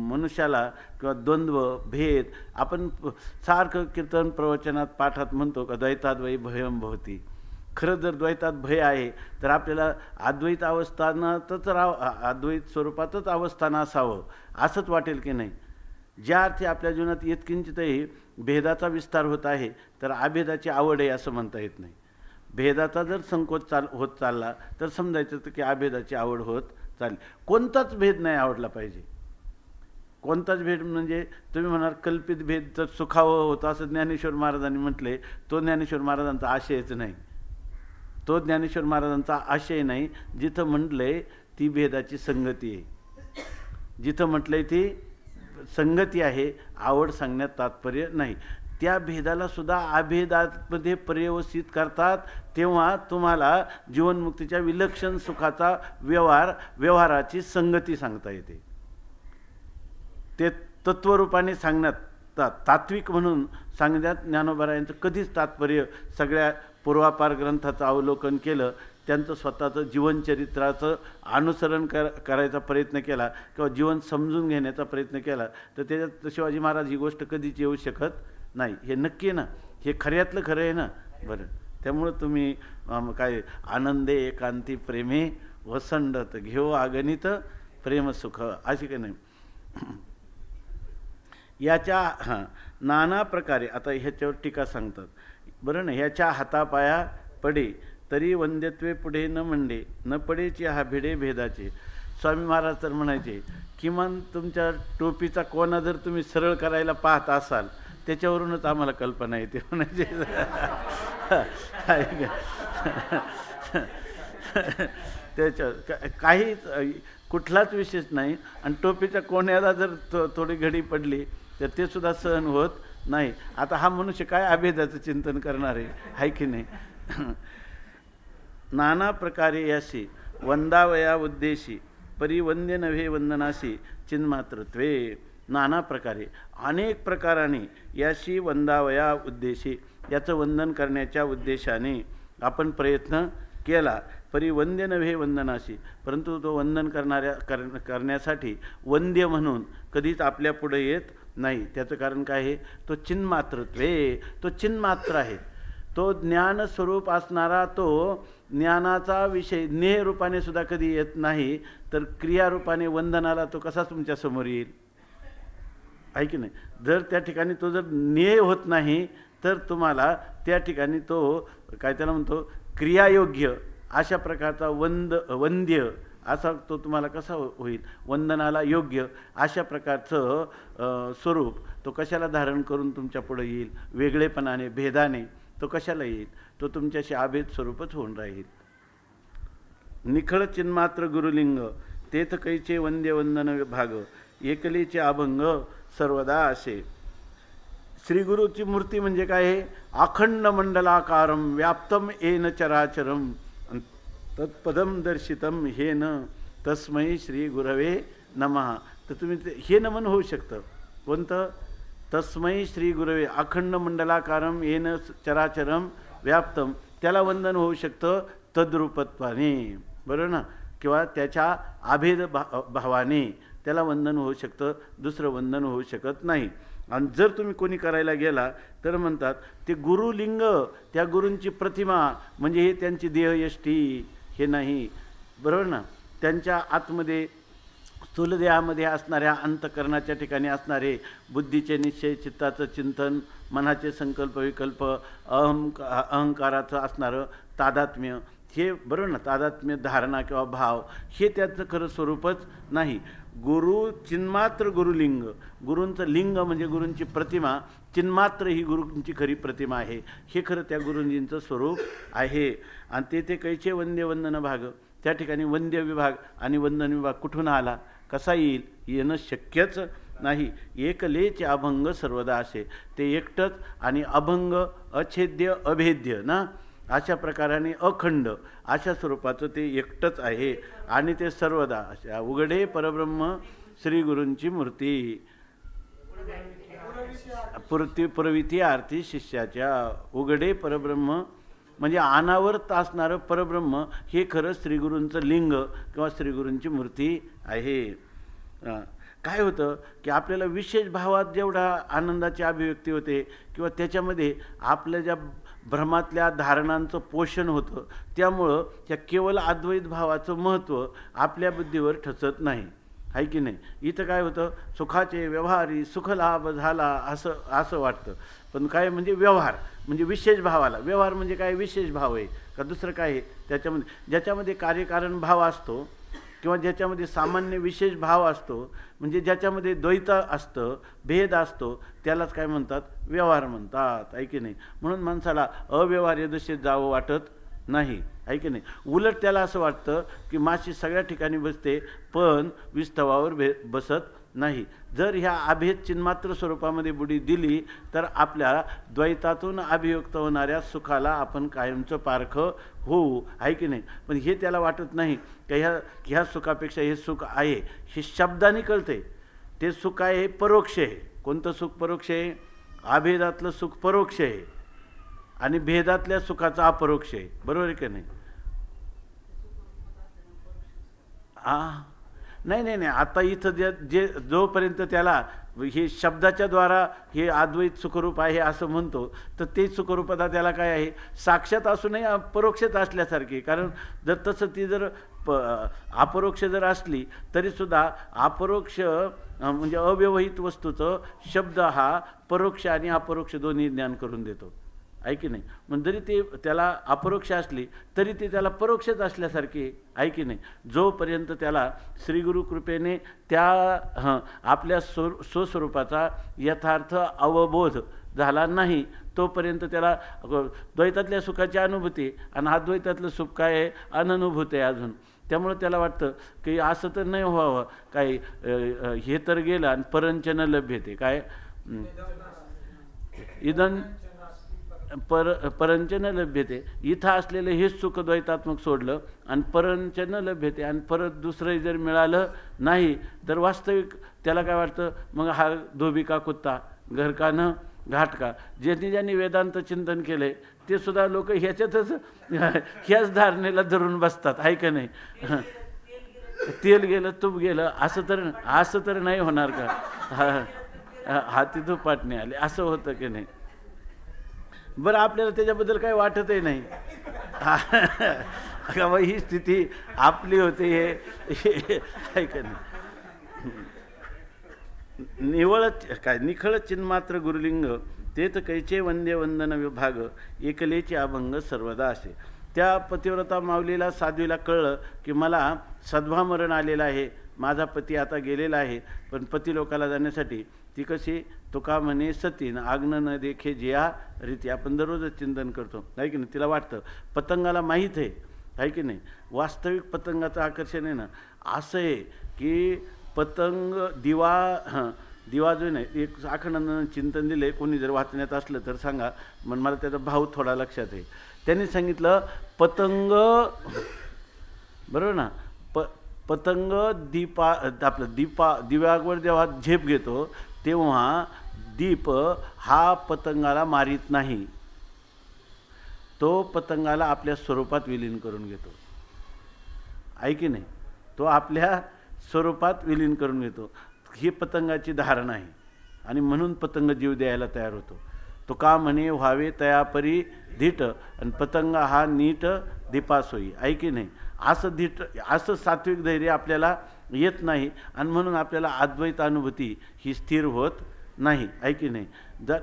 A: मनुष्याला किंवा द्वंद्व भेद आपण सारखं कीर्तन प्रवचनात पाठात म्हणतो का द्वैताद्वयी भयम भवती. खरं जर द्वैतात भय आहे तर आपल्याला अद्वैत अवस्थानातच अद्वैत स्वरूपातच अवस्थान असावं असंच वाटेल की नाही. ज्या अर्थी आपल्या जीवनात येतकिंचितही भेदाचा विस्तार होत आहे तर अभेदाची आवड आहे असं म्हणता येत नाही. भेदाचा जर संकोच होत चालला तर समजायचं की अभेदाची आवड होत चालली. कोणताच भेद नाही आवडला पाहिजे. कोणताच भेद म्हणजे तुम्ही म्हणाल कल्पित भेद तर सुखावं होतं असं ज्ञानेश्वर महाराजांनी म्हटले, तो ज्ञानेश्वर महाराजांचा आशयच नाही. तो ज्ञानेश्वर महाराजांचा आशय नाही. जिथं म्हटलंय ती भेदाची संगती आहे, जिथं म्हटलंय ती संगती आहे, आवड सांगण्यात तात्पर्य नाही. त्या भेदाला सुद्धा अभेदामध्ये पर्यवसित करतात, तेव्हा तुम्हाला जीवनमुक्तीच्या विलक्षण सुखाचा व्यवहाराची संगती सांगता येते. ते तत्वरूपाने सांगण्यात तात्विक म्हणून सांगण्यात ज्ञानोबरायांचं कधीच तात्पर्य. सगळ्या पूर्वापार ग्रंथाचं अवलोकन केलं, त्यांचं स्वतःचं जीवनचरित्राचं अनुसरण करायचा प्रयत्न केला किंवा जीवन समजून घेण्याचा प्रयत्न केला तर त्याच्यात शिवाजी महाराज ही गोष्ट कधीच येऊ शकत नाही. हे नक्की आहे ना, हे खऱ्यातलं खरं आहे ना. बरं, त्यामुळं तुम्ही काय आनंदे एकांती प्रेमे वसंडत घेऊ अगणित प्रेमसुख अशी काही नाही. याच्या नाना प्रकारे आता ह्याच्यावर टीका सांगतात. बरं ना, ह्याच्या हातापाया पडे तरी वंद्यत्वे पुढे न म्हणले, न पडेचे हा भिडे भेदाचे. स्वामी महाराज तर म्हणायचे किमान तुमच्या टोपीचा कोना जर तुम्ही सरळ करायला पाहत असाल त्याच्यावरूनच आम्हाला कल्पना येते म्हणायचे. त्याच्या काही कुठलाच विशेष नाही. आणि टोपीच्या कोण्याला जर थोडी घडी पडली तर ते सुद्धा सहन होत नाही. आता हा मनुष्य काय अभेदाचं चिंतन करणार आहे की नाही. नाना प्रकारे याशी वंदावया उद्देशी परिवंद्य नव्हे वंदनासी चिन्मात्रत्वे नाना प्रकारे अनेक प्रकाराने याशी वंदावया उद्देशी याचं वंदन करण्याच्या उद्देशाने आपण प्रयत्न केला. परिवंद्य नव्हे वंदनाशी, परंतु तो वंदन करण्यासाठी वंद्य म्हणून कधीच आपल्या पुढे येत नाही. त्याचं कारण काय आहे? तो चिन्मात्रत्वे, तो चिन्मात्र आहे. तो ज्ञानस्वरूप असणारा तो ज्ञानाचा विषय ज्ञेय रूपाने सुद्धा कधी येत नाही, तर क्रियारूपाने वंदनाला तो कसा तुमच्यासमोर येईल? आहे की नाही? जर त्या ठिकाणी तो जर ज्ञेय होत नाही तर तुम्हाला त्या ठिकाणी तो काय त्याला म्हणतो क्रियायोग्य अशा प्रकारचा वंद्य असा तो तुम्हाला कसा होईल? वंदनाला योग्य अशा प्रकारचं स्वरूप तो कशाला धारण करून तुमच्या पुढे येईल? वेगळेपणाने, भेदाने तो कशाला येईल? तो तुमच्याशी अभेद स्वरूपच होऊन राहील. निखळ चिन्मात्र गुरुलिंग तेथ कैचे वंद्य वंदन भाग एकलीचे अभंग सर्वदा असे. श्री गुरुची मूर्ती म्हणजे काय आहे? अखंड मंडलाकारम व्याप्तम येन चराचरम तत्पदम दर्शितम हे न तस्मै श्री गुरवे नमः. तर तुम्ही हे नमन होऊ शकतं. कोणतं? तस्मै श्री गुरवे अखंड मंडलाकारम येन चराचरम व्याप्तम, त्याला वंदन होऊ शकतं तद्रूपत्वाने, बरोबर ना? किंवा त्याच्या अभेद भावाने त्याला वंदन होऊ शकतं, दुसरं वंदन होऊ शकत नाही. आणि जर तुम्ही कोणी करायला गेला तर म्हणतात ते गुरुलिंग, त्या गुरूंची प्रतिमा म्हणजे हे त्यांची देहयष्टी हे नाही, बरोबर ना? त्यांच्या आतमध्ये स्थूलदेहामध्ये असणाऱ्या अंतःकरणाच्या ठिकाणी असणारे बुद्धीचे निश्चय, चित्ताचं चिंतन, मनाचे संकल्प विकल्प, अहंकाराचं असणारं तादात्म्य, हे बरोबर ना? तादात्म्य धारणा किंवा भाव हे त्याचं खरं स्वरूपच नाही. गुरु चिन्मात्र गुरुलिंग, गुरूंचं लिंग म्हणजे गुरूंची प्रतिमा, चिन्मात्र ही गुरूंची खरी प्रतिमा आहे. हे खरं त्या गुरुजींचं स्वरूप आहे. आणि ते कैचे वंद्य वंदन भाग, त्या ठिकाणी वंद्य विभाग आणि वंदन विभाग कुठून आला? कसा येईल? येणं शक्यच नाही. एकलेचे अभंग सर्वदा असे, ते एकटंच आणि अभंग अछेद्य अभेद्य ना, अशा प्रकाराने अखंड अशा स्वरूपाचं ते एकटंच आहे. आणि ते सर्वदा अशा उघडे परब्रह्म श्री गुरूंची मूर्ती पुरविती आरती शिष्याच्या. उघडे परब्रह्म म्हणजे अनावर्त असणारं परब्रह्म हे खरं श्रीगुरूंचं लिंग किंवा श्रीगुरूंची मूर्ती आहे. काय होतं की आपल्याला विशेष भावात जेवढा आनंदाची अभिव्यक्ती होते किंवा त्याच्यामध्ये आपल्या ज्या भ्रमातल्या धारणांचं पोषण होतं, त्यामुळं त्या केवळ अद्वैत भावाचं महत्त्व आपल्या बुद्धीवर ठचत नाही, आहे की नाही? इथं काय होतं? सुखाचे व्यवहारी सुखलाभ झाला असं वाटतं. पण काय म्हणजे व्यवहार म्हणजे विशेष भावाला, व्यवहार म्हणजे काय? विशेष भाव आहे का दुसरं काय आहे? त्याच्यामध्ये ज्याच्यामध्ये कार्यकारण भाव असतो किंवा ज्याच्यामध्ये सामान्य विशेष भाव असतो, म्हणजे ज्याच्यामध्ये द्वैत असतं, भेद असतो, त्यालाच काय म्हणतात? व्यवहार म्हणतात, आहे की नाही? म्हणून माणसाला अव्यवहार्य दिशेत जावं वाटत नाही, आहे की नाही? उलट त्याला असं वाटतं की माशी सगळ्या ठिकाणी बसते पण विस्तवावर बसत नाही. जर ह्या अभेद चिन्मात्र स्वरूपामध्ये बुडी दिली तर आपल्या द्वैतातून अभिव्यक्त होणाऱ्या सुखाला आपण कायमचं पारखं होऊ, आहे की नाही? पण हे त्याला वाटत नाही की ह्या सुखापेक्षा हे सुख आहे, हे शब्दाने कळते. ते सुख आहे परोक्ष आहे. कोणतं सुख परोक्ष आहे? अभेदातलं सुख परोक्ष आहे आणि भेदातल्या सुखाचा अपरोक्ष आहे, बरोबर आहे की नाही? नाही, आता इथं जे जोपर्यंत त्याला हे शब्दाच्या द्वारा हे अद्वैत सुखरूप आहे असं म्हणतो, तर ते सुखरूपता त्याला काय आहे? साक्षात असूनही अपरोक्षच असल्यासारखी. कारण जर तसं ती जर अपरोक्ष जर असली तरीसुद्धा अपरोक्ष म्हणजे अव्यवहित वस्तूचं शब्द हा परोक्ष आणि अपरोक्ष दोन्ही ज्ञान करून देतो, आहे की नाही? मग जरी ते त्याला अपरोक्ष असली तरी ते त्याला परोक्षच असल्यासारखे, आहे की नाही? जोपर्यंत त्याला श्रीगुरु कृपेने त्या आपल्या स्वस्वरूपाचा यथार्थ अवबोध झाला नाही तोपर्यंत त्याला द्वैतातल्या सुखाची अनुभूती आणि अद्वैतातलं सुख काय आहे? अननुभूत आहे अजून. त्यामुळे त्याला वाटतं की असं तर नाही व्हावं काय, हे तर गेलं आणि परंचन लभ्यते काय इदन परंच न लभ्यते, इथं असलेलं हेच सुखद्वैतात्मक सोडलं आणि परंच न लभ्यते आणि परत दुसरंही जर मिळालं नाही तर वास्तविक त्याला काय वाटतं, मग हा धोबी का कुत्ता, घर का न घाट का. ज्यांनी वेदांत चिंतन केले ते सुद्धा लोक ह्याच्यातच ह्याच धारणेला धरून बसतात, आहे का नाही. तेल गेलं तूप गेलं असं तर नाही होणार का. हाती धुपाटणे आले असं होतं की नाही. बरं आपल्याला त्याच्याबद्दल काही वाटतही नाही का बा ही स्थिती आपली होते हे आहे का नाही. निखळ चिन्मात्र गुरुलिंग ते तर कैचे वंद्य वंदन विभाग एकलेचे अभंग सर्वदा असे. त्या पतिव्रता माऊलीला साध्वीला कळलं की मला सद्भामरण आलेलं आहे, माझा पती आता गेलेला आहे, पण पती लोकाला जाण्यासाठी ती कशी तुका म्हणे सतीन आग्न न देखे जिया रीती. आपण दररोजच चिंतन करतो, आहे की नाही. तिला वाटतं पतंगाला माहीत आहे की नाही. वास्तविक पतंगाचं आकर्षण आहे ना असं आहे की पतंग दिवा जो नाही, एक अखंडानंद चिंतन दिले, कोणी जर वाचण्यात असलं तर सांगा, मग मला त्याचा भाव थोडा लक्षात आहे. त्यांनी सांगितलं पतंग बरोबर ना, पतंग दिव्यावर जेव्हा झेप घेतो तेव्हा दीप हा पतंगाला मारीत नाही, तो पतंगाला आपल्या स्वरूपात विलीन करून घेतो, आहे की नाही. तो आपल्या स्वरूपात विलीन करून घेतो. ही पतंगाची धारणा आहे आणि म्हणून पतंग जीव द्यायला तयार होतो. तो का म्हणे व्हावे तयापरी धीट आणि पतंग हा नीट दीपासोयी, आहे की नाही. असं सात्विक धैर्य आपल्याला येत नाही आणि म्हणून आपल्याला अद्वैत अनुभूती ही स्थिर होत नाही, आहे की नाही.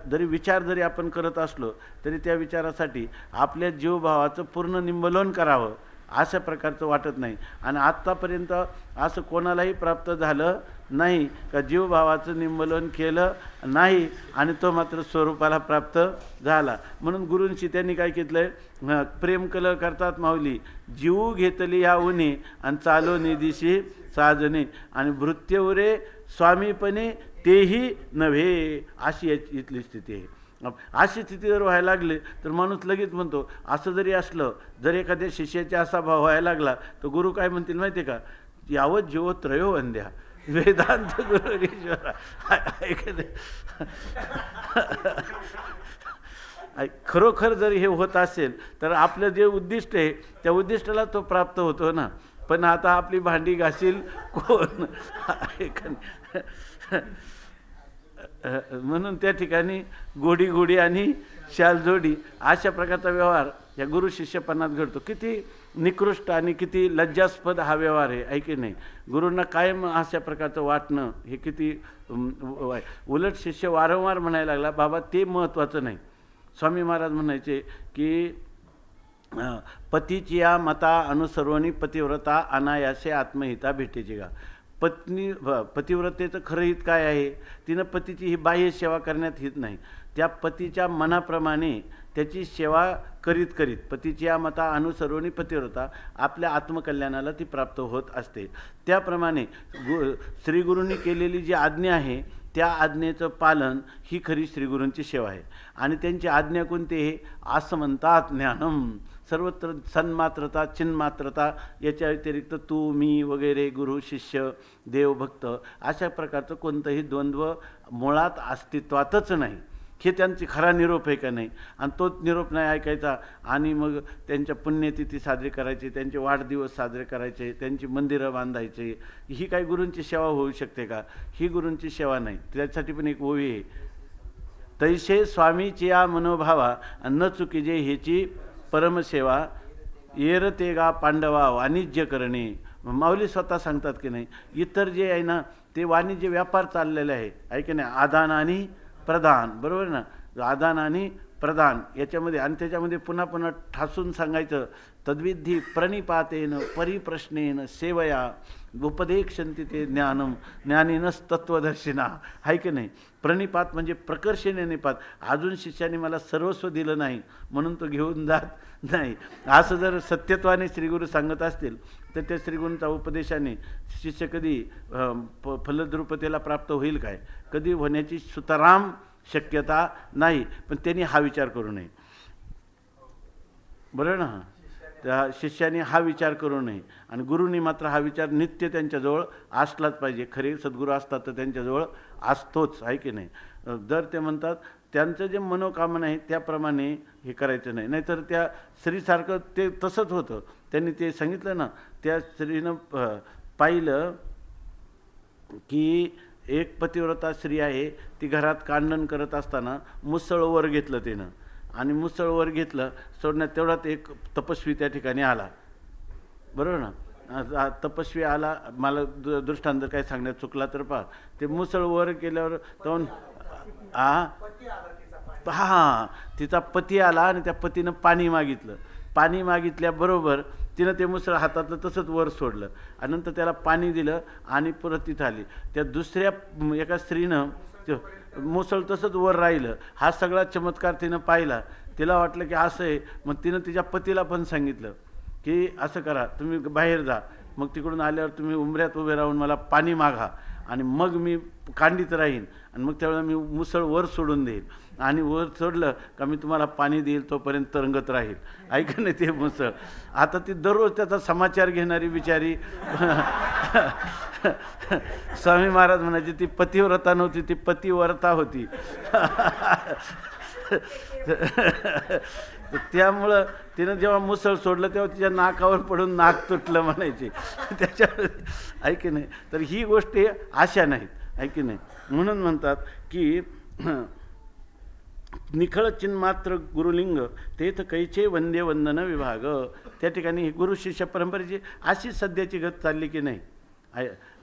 A: जरी विचार जरी आपण करत असलो तरी त्या विचारासाठी आपल्या जीवभावाचं पूर्ण निंबलोन करावं अशा प्रकारचं वाटत नाही. आणि आत्तापर्यंत असं कोणालाही प्राप्त झालं नाही का जीवभावाचं निंबलोन केलं नाही आणि तो मात्र स्वरूपाला प्राप्त झाला. म्हणून गुरूंशी त्यांनी काय केलं, प्रेम कल करतात माऊली जीव घेतली या उनी आणि चालो निधीशी साजणे आणि भृत्यवरे स्वामीपणे तेही नव्हे, अशी इथली स्थिती आहे. अशी स्थिती जर व्हायला लागली तर माणूस लगेच म्हणतो, असं जरी असलं, जर एखाद्या शिष्याचा असा भाव व्हायला लागला तर गुरु काय म्हणतील माहिती आहे का, यावत जीव त्रयो वंद्या वेदांत गुरुरीश्वरा. खरोखर जर हे होत असेल तर आपलं जे उद्दिष्ट आहे त्या उद्दिष्टाला तो प्राप्त होतो ना. पण आता आपली भांडी घासील कोण, म्हणून त्या ठिकाणी गोडी आणि शालजोडी अशा प्रकारचा व्यवहार या गुरु शिष्यपणात घडतो. किती निकृष्ट आणि किती लज्जास्पद हा व्यवहार आहे की नाही. गुरूंना कायम अशा प्रकारचं वाटणं हे किती उलट शिष्य वारंवार म्हणायला लागला, बाबा ते महत्त्वाचं नाही. स्वामी महाराज म्हणायचे की पतीची या मता अनुसर्वणी पतिव्रता अनायासे आत्महिता भेटेची का. पतिव्रतेचं खरं हित काय आहे, तिनं पतीची ही बाह्य सेवा करण्यात हित नाही, त्या पतीच्या मनाप्रमाणे त्याची सेवा करीत पतीची या मता अनुसर्वणी पतिव्रता आपल्या आत्मकल्याणाला ती प्राप्त होत असते. त्याप्रमाणे श्रीगुरूंनी केलेली जी आज्ञा आहे त्या आज्ञेचं पालन ही खरी श्रीगुरूंची सेवा आहे. आणि त्यांची आज्ञा कोणती आहे, असं म्हणतात ज्ञानम सर्वत्र सन्मात्रता चिन्मात्रता, याच्या व्यतिरिक्त तू मी वगैरे गुरु शिष्य देवभक्त अशा प्रकारचं कोणतंही द्वंद्व मुळात अस्तित्वातच नाही. हे त्यांची खरा निरोप आहे का नाही. आणि तोच निरोप नाही ऐकायचा आणि मग त्यांच्या पुण्यतिथी साजरी करायची, त्यांचे वाढदिवस साजरे करायचे, त्यांची मंदिरं बांधायचे. ही काही गुरूंची सेवा होऊ शकते का. ही गुरूंची सेवा नाही. त्यासाठी पण एक ओवी आहे, तैसे स्वामीची या मनोभावा न चुकीजे ह्याची परमसेवा येरते गा पांडवा वाणिज्य करणे. माऊली स्वतः सांगतात की नाही, इतर जे आहे ना ते वाणिज्य व्यापार चाललेले आहे की नाही, आदान आणि प्रदान, बरोबर ना, आदान आणि प्रदान याच्यामध्ये. आणि त्याच्यामध्ये पुन्हा ठासून सांगायचं, तद्विधी प्रणिपातेन परिप्रश्नेन सेवया उपदेक्षन्ति ते ज्ञानम ज्ञानीनस तत्वदर्शिना, आहे की नाही. प्रणिपात म्हणजे प्रकर्षेने निपात, अजून शिष्याने मला सर्वस्व दिलं नाही म्हणून तो घेऊन जात नाही. असं जर सत्यत्वाने श्रीगुरू सांगत असतील तर त्या श्रीगुरूंचा उपदेशाने शिष्य कधी फलद्रुपतेला प्राप्त होईल काय, कधी होण्याची सुतराम शक्यता नाही. पण त्यांनी हा विचार करू नये. बरं ना. त्या शिष्याने हा विचार करू नये आणि गुरुनी मात्र हा विचार नित्य त्यांच्याजवळ असलाच पाहिजे. खरे सद्गुरू असतात तर त्यांच्याजवळ असतोच, आहे की नाही. जर ते म्हणतात त्यांचं जे मनोकामना आहे त्याप्रमाणे हे करायचं नाही, नाहीतर त्या स्त्रीसारखं ते तसंच होतं. त्यांनी ते सांगितलं ना, त्या स्त्रीनं पाहिलं की एक पतिव्रता स्त्री आहे, ती घरात कांडण करत असताना मुसळ वर घेतलं तिनं आणि मुसळ वर घेतलं सोडण्यात तेवढ्यात एक तपस्वी त्या ठिकाणी आला. बरोबर ना. तपस्वी आला, मला दृष्टांत काय सांगण्यात चुकला तर पहा. ते मुसळ वर केल्यावर तो हा तिचा पती आला आणि त्या पतीनं पाणी मागितलं. पाणी मागितल्याबरोबर तिनं ते मुसळ हातातलं तसंच वर सोडलं आणि नंतर त्याला पाणी दिलं आणि परत तिथं आली. त्या दुसऱ्या एका स्त्रीनं मुसळ तसंच वर राहिलं. हा सगळा चमत्कार तिनं पाहिला. तिला वाटलं की असं आहे. मग तिनं तिच्या पतीला पण सांगितलं की असं करा, तुम्ही बाहेर जा, मग तिकडून आल्यावर तुम्ही उंबऱ्यात उभे राहून मला पाणी मागा आणि मग मी कांडीत राहीन आणि मग त्यावेळेला मी मुसळ वर सोडून देईल आणि वर सोडलं का मी तुम्हाला पाणी देईल, तोपर्यंत तरंगत राहील. ऐका नाही ते मुसळ. आता ती दररोज त्याचा समाचार घेणारी बिचारी स्वामी महाराज म्हणायचे ती पतिव्रता नव्हती, ती पतिव्रता होती. त्यामुळं तिनं जेव्हा मुसळ सोडलं तेव्हा तिच्या नाकावर पडून नाक तुटलं म्हणायचे. त्याच्यावर ऐकी नाही. तर ही गोष्टी अशा नाहीत, ऐकी नाही. म्हणून म्हणतात की निखळ चिन्मात्र गुरुलिंग तेथ कैचे वंद्य वंदन विभाग. त्या ठिकाणी ही गुरु शिष्य परंपरेची अशी सध्याची गत चालली की नाही.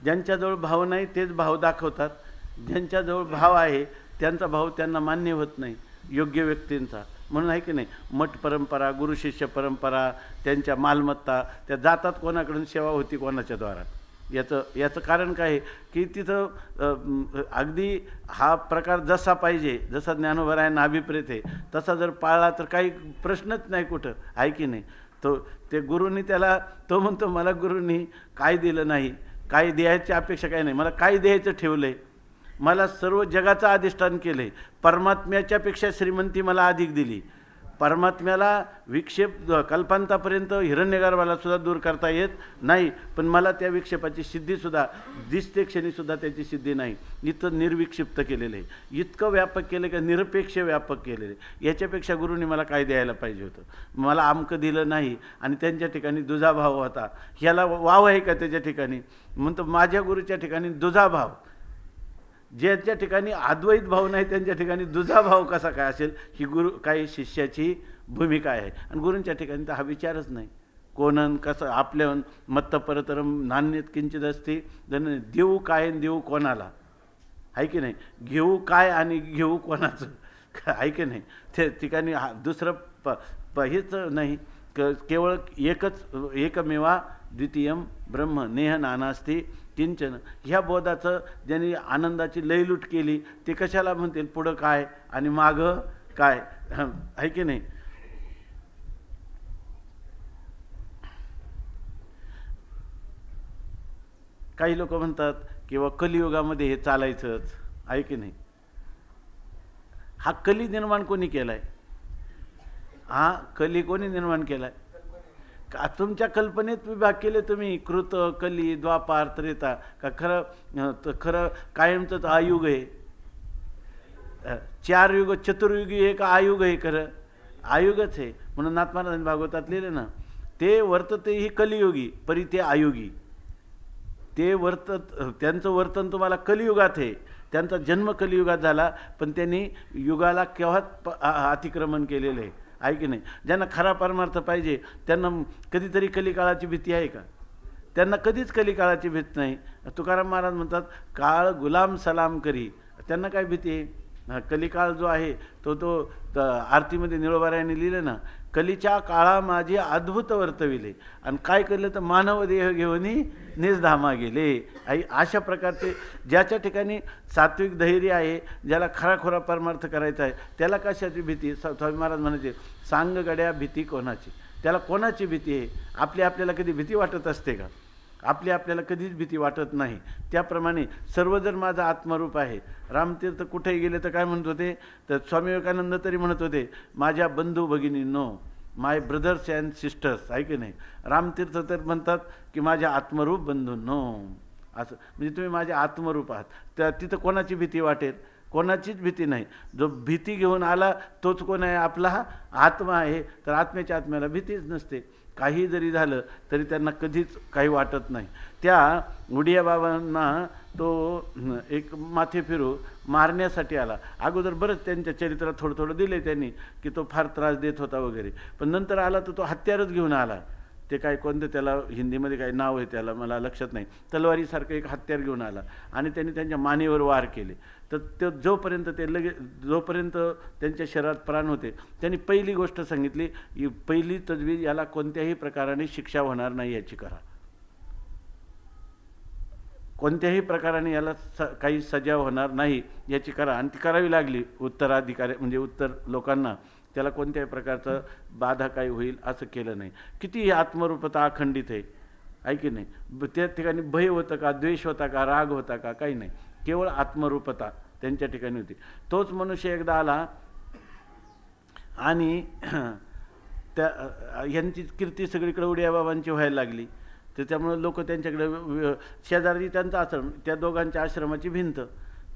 A: ज्यांच्याजवळ भाव नाही तेच भाव दाखवतात, ज्यांच्याजवळ भाव आहे त्यांचा भाव त्यांना मान्य होत नाही योग्य व्यक्तींचा. म्हणून आहे की नाही, मठ परंपरा, गुरु शिष्य परंपरा, त्यांच्या मालमत्ता त्या जातात कोणाकडून, सेवा होती कोणाच्या द्वारा. याचं कारण काय आहे की तिथं अगदी हा प्रकार जसा पाहिजे, जसा ज्ञानोबरायांना अभिप्रेत आहे तसा जर पाळला तर काही प्रश्नच नाही कुठं, आहे की नाही. ते गुरुनी त्याला, तो म्हणतो मला गुरुनी काय दिलं नाही, काय द्यायची अपेक्षा काय नाही, मला काय द्यायचं ठेवलं आहे, मला सर्व जगाचं अधिष्ठान केलं आहे, परमात्म्याच्यापेक्षा श्रीमंती मला अधिक दिली. परमात्म्याला विक्षेप कल्पांतापर्यंत हिरण्यगर्भाला सुद्धा दूर करता येत नाही, पण मला त्या विक्षेपाची सिद्धीसुद्धा दिसते क्षणीसुद्धा त्याची सिद्धी नाही. इतकं निर्विक्षिप्त केलेलं आहे, इतकं व्यापक केलं की निरपेक्ष व्यापक केलेलं आहे. याच्यापेक्षा गुरुनी मला काय द्यायला पाहिजे होतं. मला आमकं दिलं नाही आणि त्यांच्या ठिकाणी दुजा भाव होता. ह्याला वाव आहे का त्याच्या ठिकाणी. म्हणतो माझ्या गुरुच्या ठिकाणी दुजा भाव, ज्याच्या ठिकाणी अद्वैत भाव नाही त्यांच्या ठिकाणी दुजा भाव कसा काय असेल, ही गुरु काही शिष्याची भूमिका आहे. आणि गुरूंच्या ठिकाणी तर हा विचारच नाही. कोणन कसं आपल्या मत्त परतरम नान्यत किंचित असते, देऊ काय देऊ कोणाला, आहे की नाही. घेऊ काय आणि घेऊ कोणाचं, आहे की नाही. ते ठिकाणी दुसरं हेच नाही, केवळ एकच एकमेवा द्वितीयम ब्रह्म नेह नानास्ती किंचन. ह्या बोधाचं ज्यांनी आनंदाची लयलूट केली ते कशाला म्हणतील पुढं काय आणि मागं काय, आहे की नाही. काही लोक म्हणतात किंवा कलियुगामध्ये हे चालायचंच, आहे की नाही. हा कली निर्माण कोणी केलाय, हा कली कोणी निर्माण केलाय. का तुमच्या कल्पनेत विभाग केले तुम्ही, कृत कली द्वापार त्रेता, का खरं कायमचंच आयुग आहे. 4 युग चतुर्युगी आहे का आयुग आहे, खरं आयुगच आहे. म्हणून नाथ महाराजांनी भागवतात लिहिले ना, ते वर्तते ही कलियुगी परी ते आयुगी. ते त्यांचं वर्तन तुम्हाला कलियुगात आहे, त्यांचा जन्म कलियुगात झाला, पण त्यांनी युगाला केव्हाच अतिक्रमण केलेलं आहे, आहे की नाही. ज्यांना खरा परमार्थ पाहिजे त्यांना कधीतरी कलिकाळाची भीती आहे का, त्यांना कधीच कलिकाळाची भीती नाही. तुकाराम महाराज म्हणतात काळ गुलाम सलाम करी, त्यांना काय भीती आहे. कलिकाळ जो आहे तो आरतीमध्ये निळोबारायांनी लिहिलं ना, कलीच्या काळा माझे अद्भुत वर्तविले, आणि काय केलं तर मानव देह घेऊन निजधामा गेले. अशा प्रकारचे ज्याच्या ठिकाणी सात्विक धैर्य आहे, ज्याला खराखोरा परमार्थ करायचा आहे, त्याला कशाची भीती. स्वामी महाराज म्हणायचे सांग गड्या भीती कोणाची, त्याला कोणाची भीती आहे. आपल्याला कधी भीती वाटत असते का, आपल्याला कधीच भीती वाटत नाही. त्याप्रमाणे सर्वजण माझा आत्मरूप आहे. रामतीर्थ कुठेही गेले तर काय म्हणत होते, तर स्वामी विवेकानंद तरी म्हणत होते माझ्या बंधू भगिनींनो, माय ब्रदर्स अँड सिस्टर्स, आहे की नाही. रामतीर्थ तर म्हणतात की माझ्या आत्मरूप बंधूंनो, असं म्हणजे तुम्ही माझे आत्मरूप आहात. त्या तिथं कोणाची भीती वाटेल? कोणाचीच भीती नाही. जो भीती घेऊन आला तोच कोण आहे? आपला हा आत्मा आहे. तर आत्म्याच्या आत्म्याला भीतीच नसते. काही जरी झालं तरी त्यांना कधीच काही वाटत नाही. त्या उडिया बाबांना तो एक माथे फिरू मारण्यासाठी आला. अगोदर बरंच त्यांच्या चरित्रात थोडं थोडं दिले त्यांनी की तो फार त्रास देत होता वगैरे, पण नंतर आला तर तो हत्यारच घेऊन आला. ते काय कोणतं त्याला हिंदीमध्ये काही नाव आहे त्याला मला लक्षात नाही. तलवारीसारखं एक हत्यार घेऊन आला आणि त्यांनी त्यांच्या मानेवर वार केले. तर ते जोपर्यंत जोपर्यंत त्यांच्या शरीरात प्राण होते त्यांनी पहिली गोष्ट सांगितली, पहिली तजवीज, याला कोणत्याही प्रकाराने शिक्षा होणार नाही याची करा. कोणत्याही प्रकाराने याला काही सजा होणार नाही याची करा. आणि ती करावी लागली. उत्तराधिकारी म्हणजे उत्तर लोकांना त्याला कोणत्याही प्रकारचं बाधा काही होईल असं केलं नाही. किती ही आत्मरूपता अखंडित आहे की नाही. त्या ठिकाणी भय होतं का, द्वेष होता का, राग होता का? काही नाही. केवळ आत्मरूपता त्यांच्या ठिकाणी होती. तोच मनुष्य एकदा आला आणि त्या यांची कीर्ती सगळीकडे उडिया बाबांची व्हायला लागली. तर त्यामुळे लोक त्यांच्याकडे, शेजारी त्यांचा आश्रम, त्या दोघांच्या आश्रमाची भिंत,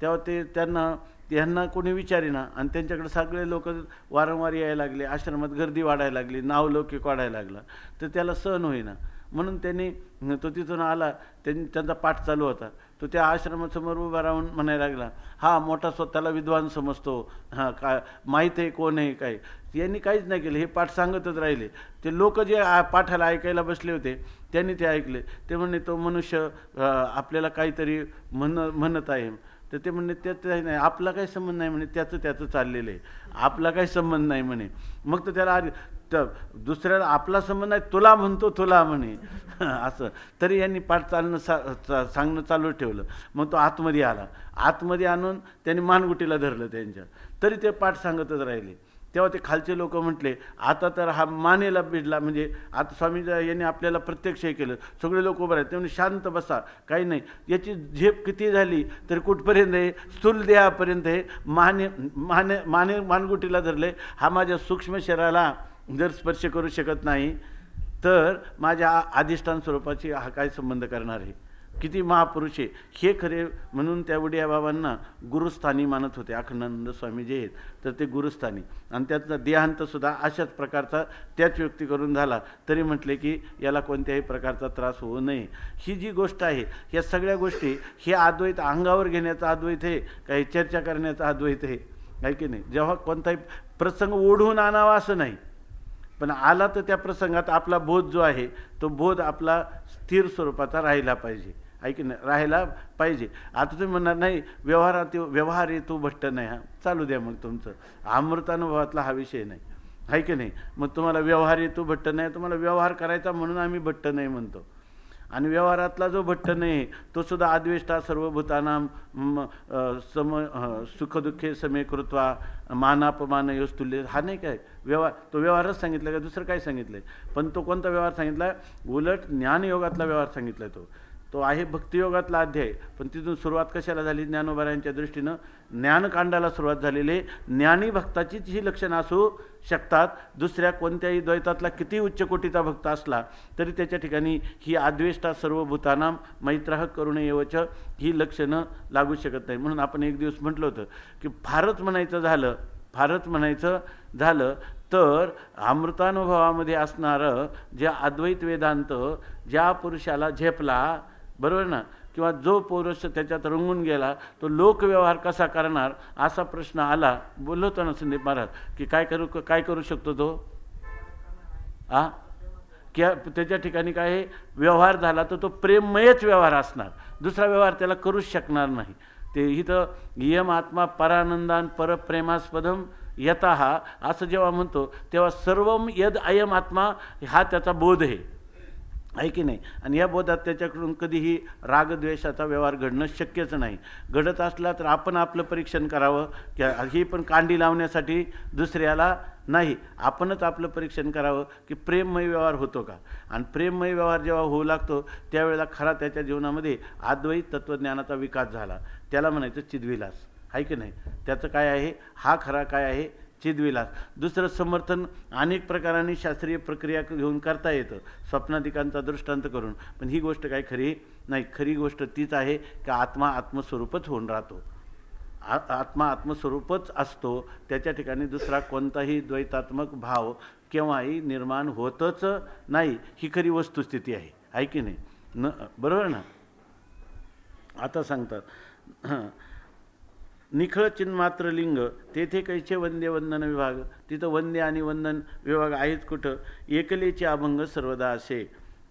A: तेव्हा त्यांना कोणी विचारेना आणि त्यांच्याकडे सगळे लोक वारंवार यायला लागले. आश्रमात गर्दी वाढायला लागली, नावलौकिक वाढायला लागला. तर त्याला सहन होईना म्हणून तो तिथून आला. त्यांचा पाठ चालू होता. तो त्या आश्रमासमोर उभा राहून म्हणायला लागला, हा मोठा स्वतःला विद्वान समजतो, हां काय माहीत आहे कोण आहे काय. यांनी काहीच नाही केलं. हे पाठ सांगतच राहिले. ते लोक जे पाठाला ऐकायला बसले होते त्यांनी ते ऐकले. ते म्हणे तो मनुष्य आपल्याला काहीतरी म्हणत आहे. तर ते म्हणणे त्याचं नाही, आपला काही संबंध नाही म्हणे, त्याचं चाललेलं आहे, आपला काही संबंध नाही म्हणे. मग तर त्याला दुसऱ्याला आपला संबंध नाही, तुला म्हणतो तुला म्हणे असं. तरी यांनी पाठ सांगणं चालू ठेवलं. मग तो आतमध्ये आला. आतमध्ये आणून त्यांनी मानगुटीला धरलं त्यांच्या. तरी ते पाठ सांगतच राहिले. तेव्हा ते खालचे लोक म्हटले, आता तर हा मानेला भिडला, म्हणजे आता स्वामी यांनी आपल्याला प्रत्यक्ष हे केलं. सगळे लोक उभं राहिले. ते म्हणजे शांत बसा, काही नाही. याची झेप किती झाली तर कुठपर्यंत आहे? स्थूल देहापर्यंत आहे. मानगुटीला धरले. हा माझ्या सूक्ष्म शरीराला जर स्पर्श करू शकत नाही तर माझ्या अधिष्ठान स्वरूपाची हा काय संबंध करणार आहे? किती महापुरुष आहे हे खरे. म्हणून त्या उडिया बाबांना गुरुस्थानी मानत होते. अखंडानंद स्वामी जे आहेत तर ते गुरुस्थानी. आणि त्याचा देहांतसुद्धा अशाच प्रकारचा त्याच व्यक्ती करून झाला. तरी म्हटले की याला कोणत्याही प्रकारचा त्रास होऊ नये. ही जी गोष्ट आहे, या सगळ्या गोष्टी हे अद्वैत अंगावर घेण्याचा अद्वैत आहे, काही चर्चा करण्याचा अद्वैत आहे की नाही. जेव्हा कोणताही प्रसंग ओढून आणावा असं नाही, पण आला तर त्या प्रसंगात आपला बोध जो आहे तो बोध आपला स्थिर स्वरूपाचा राहिला पाहिजे, आहे की नाही, राहायला पाहिजे. आता तुम्ही म्हणणार नाही व्यवहार आहे तो भट्ट नाही. हा चालू द्या मग तुमचं, अमृतानुभवातला हा विषय नाही, आहे की नाही. मग तुम्हाला व्यवहार आहे तो भट्ट नाही, तुम्हाला व्यवहार करायचा म्हणून आम्ही भट्ट नाही म्हणतो. आणि व्यवहारातला जो भट्ट नाही तो सुद्धा आद्वेष्टा सर्वभूतानां सुखदुःखे समे कृत्वा मानापमान योस्तुल्य, हा नाही काय व्यवहार. तो व्यवहारच सांगितला का दुसरं काय सांगितलं आहे? पण तो कोणता व्यवहार सांगितला? उलट ज्ञानयोगातला व्यवहार सांगितला. तो आहे भक्तियोगातला अध्याय. पण तिथून सुरुवात कशाला झाली? ज्ञानोबारायांच्या दृष्टीनं ज्ञानकांडाला सुरुवात झालेली आहे. ज्ञानी भक्ताचीच ही लक्षणं असू शकतात. दुसऱ्या कोणत्याही द्वैतातला किती उच्च कोटीचा भक्त असला तरी त्याच्या ठिकाणी ही आद्वेष्टा सर्वभूतानां मैत्रः करुणेयवच ही लक्षणं लागू शकत नाही. म्हणून आपण एक दिवस म्हटलं होतं की फारच म्हणायचं झालं तर अमृतानुभवामध्ये असणारं जे अद्वैत वेदांत ज्या पुरुषाला झेपला, बरोबर ना, किंवा जो पुरुष त्याच्यात रंगून गेला तो लोकव्यवहार कसा करणार असा प्रश्न आला. बोललो होतो ना संदीप महाराज की काय करू शकतो तो? की त्याच्या ठिकाणी काय आहे? व्यवहार झाला तर तो प्रेममयच व्यवहार असणार, दुसरा व्यवहार त्याला करूच शकणार नाही. ते इथं इयम आत्मा परानंदान परप्रेमास्पदम यतः असं जेव्हा म्हणतो तेव्हा सर्वम यद अयम आत्मा हा त्याचा बोध आहे की नाही. आणि या बोधात त्याच्याकडून कधीही रागद्वेषाचा व्यवहार घडणं शक्यच नाही. घडत असला तर आपण आपलं परीक्षण करावं. ही पण कांडी लावण्यासाठी दुसऱ्याला नाही, आपणच आपलं परीक्षण करावं की प्रेममय व्यवहार होतो का. आणि प्रेममय व्यवहार जेव्हा होऊ लागतो त्यावेळेला खरा त्याच्या जीवनामध्ये अद्वैत तत्त्वज्ञानाचा विकास झाला. त्याला म्हणायचं चिद्विलास, आहे की नाही. त्याचं काय आहे? हा खरा काय आहे? चिद्विलास. दुसरं समर्थन अनेक प्रकारांनी शास्त्रीय प्रक्रिया घेऊन करता येतं स्वप्नादिकांचा दृष्टांत करून, पण ही गोष्ट काही खरी नाही. खरी गोष्ट तीच आहे की आत्मा आत्मस्वरूपच होऊन राहतो. आत्मा आत्मस्वरूपच असतो, त्याच्या ठिकाणी दुसरा कोणताही द्वैतात्मक भाव केव्हाही निर्माण होतच नाही. ही खरी वस्तुस्थिती आहे की नाही? बरोबर ना? आता सांगतात निखळ चिन्मात्र लिंग तेथे कैचे वंद्य वंदन विभाग. तिथं वंद्य आणि वंदन विभाग आहेच कुठं? एकलेचे अभंग सर्वदा असे.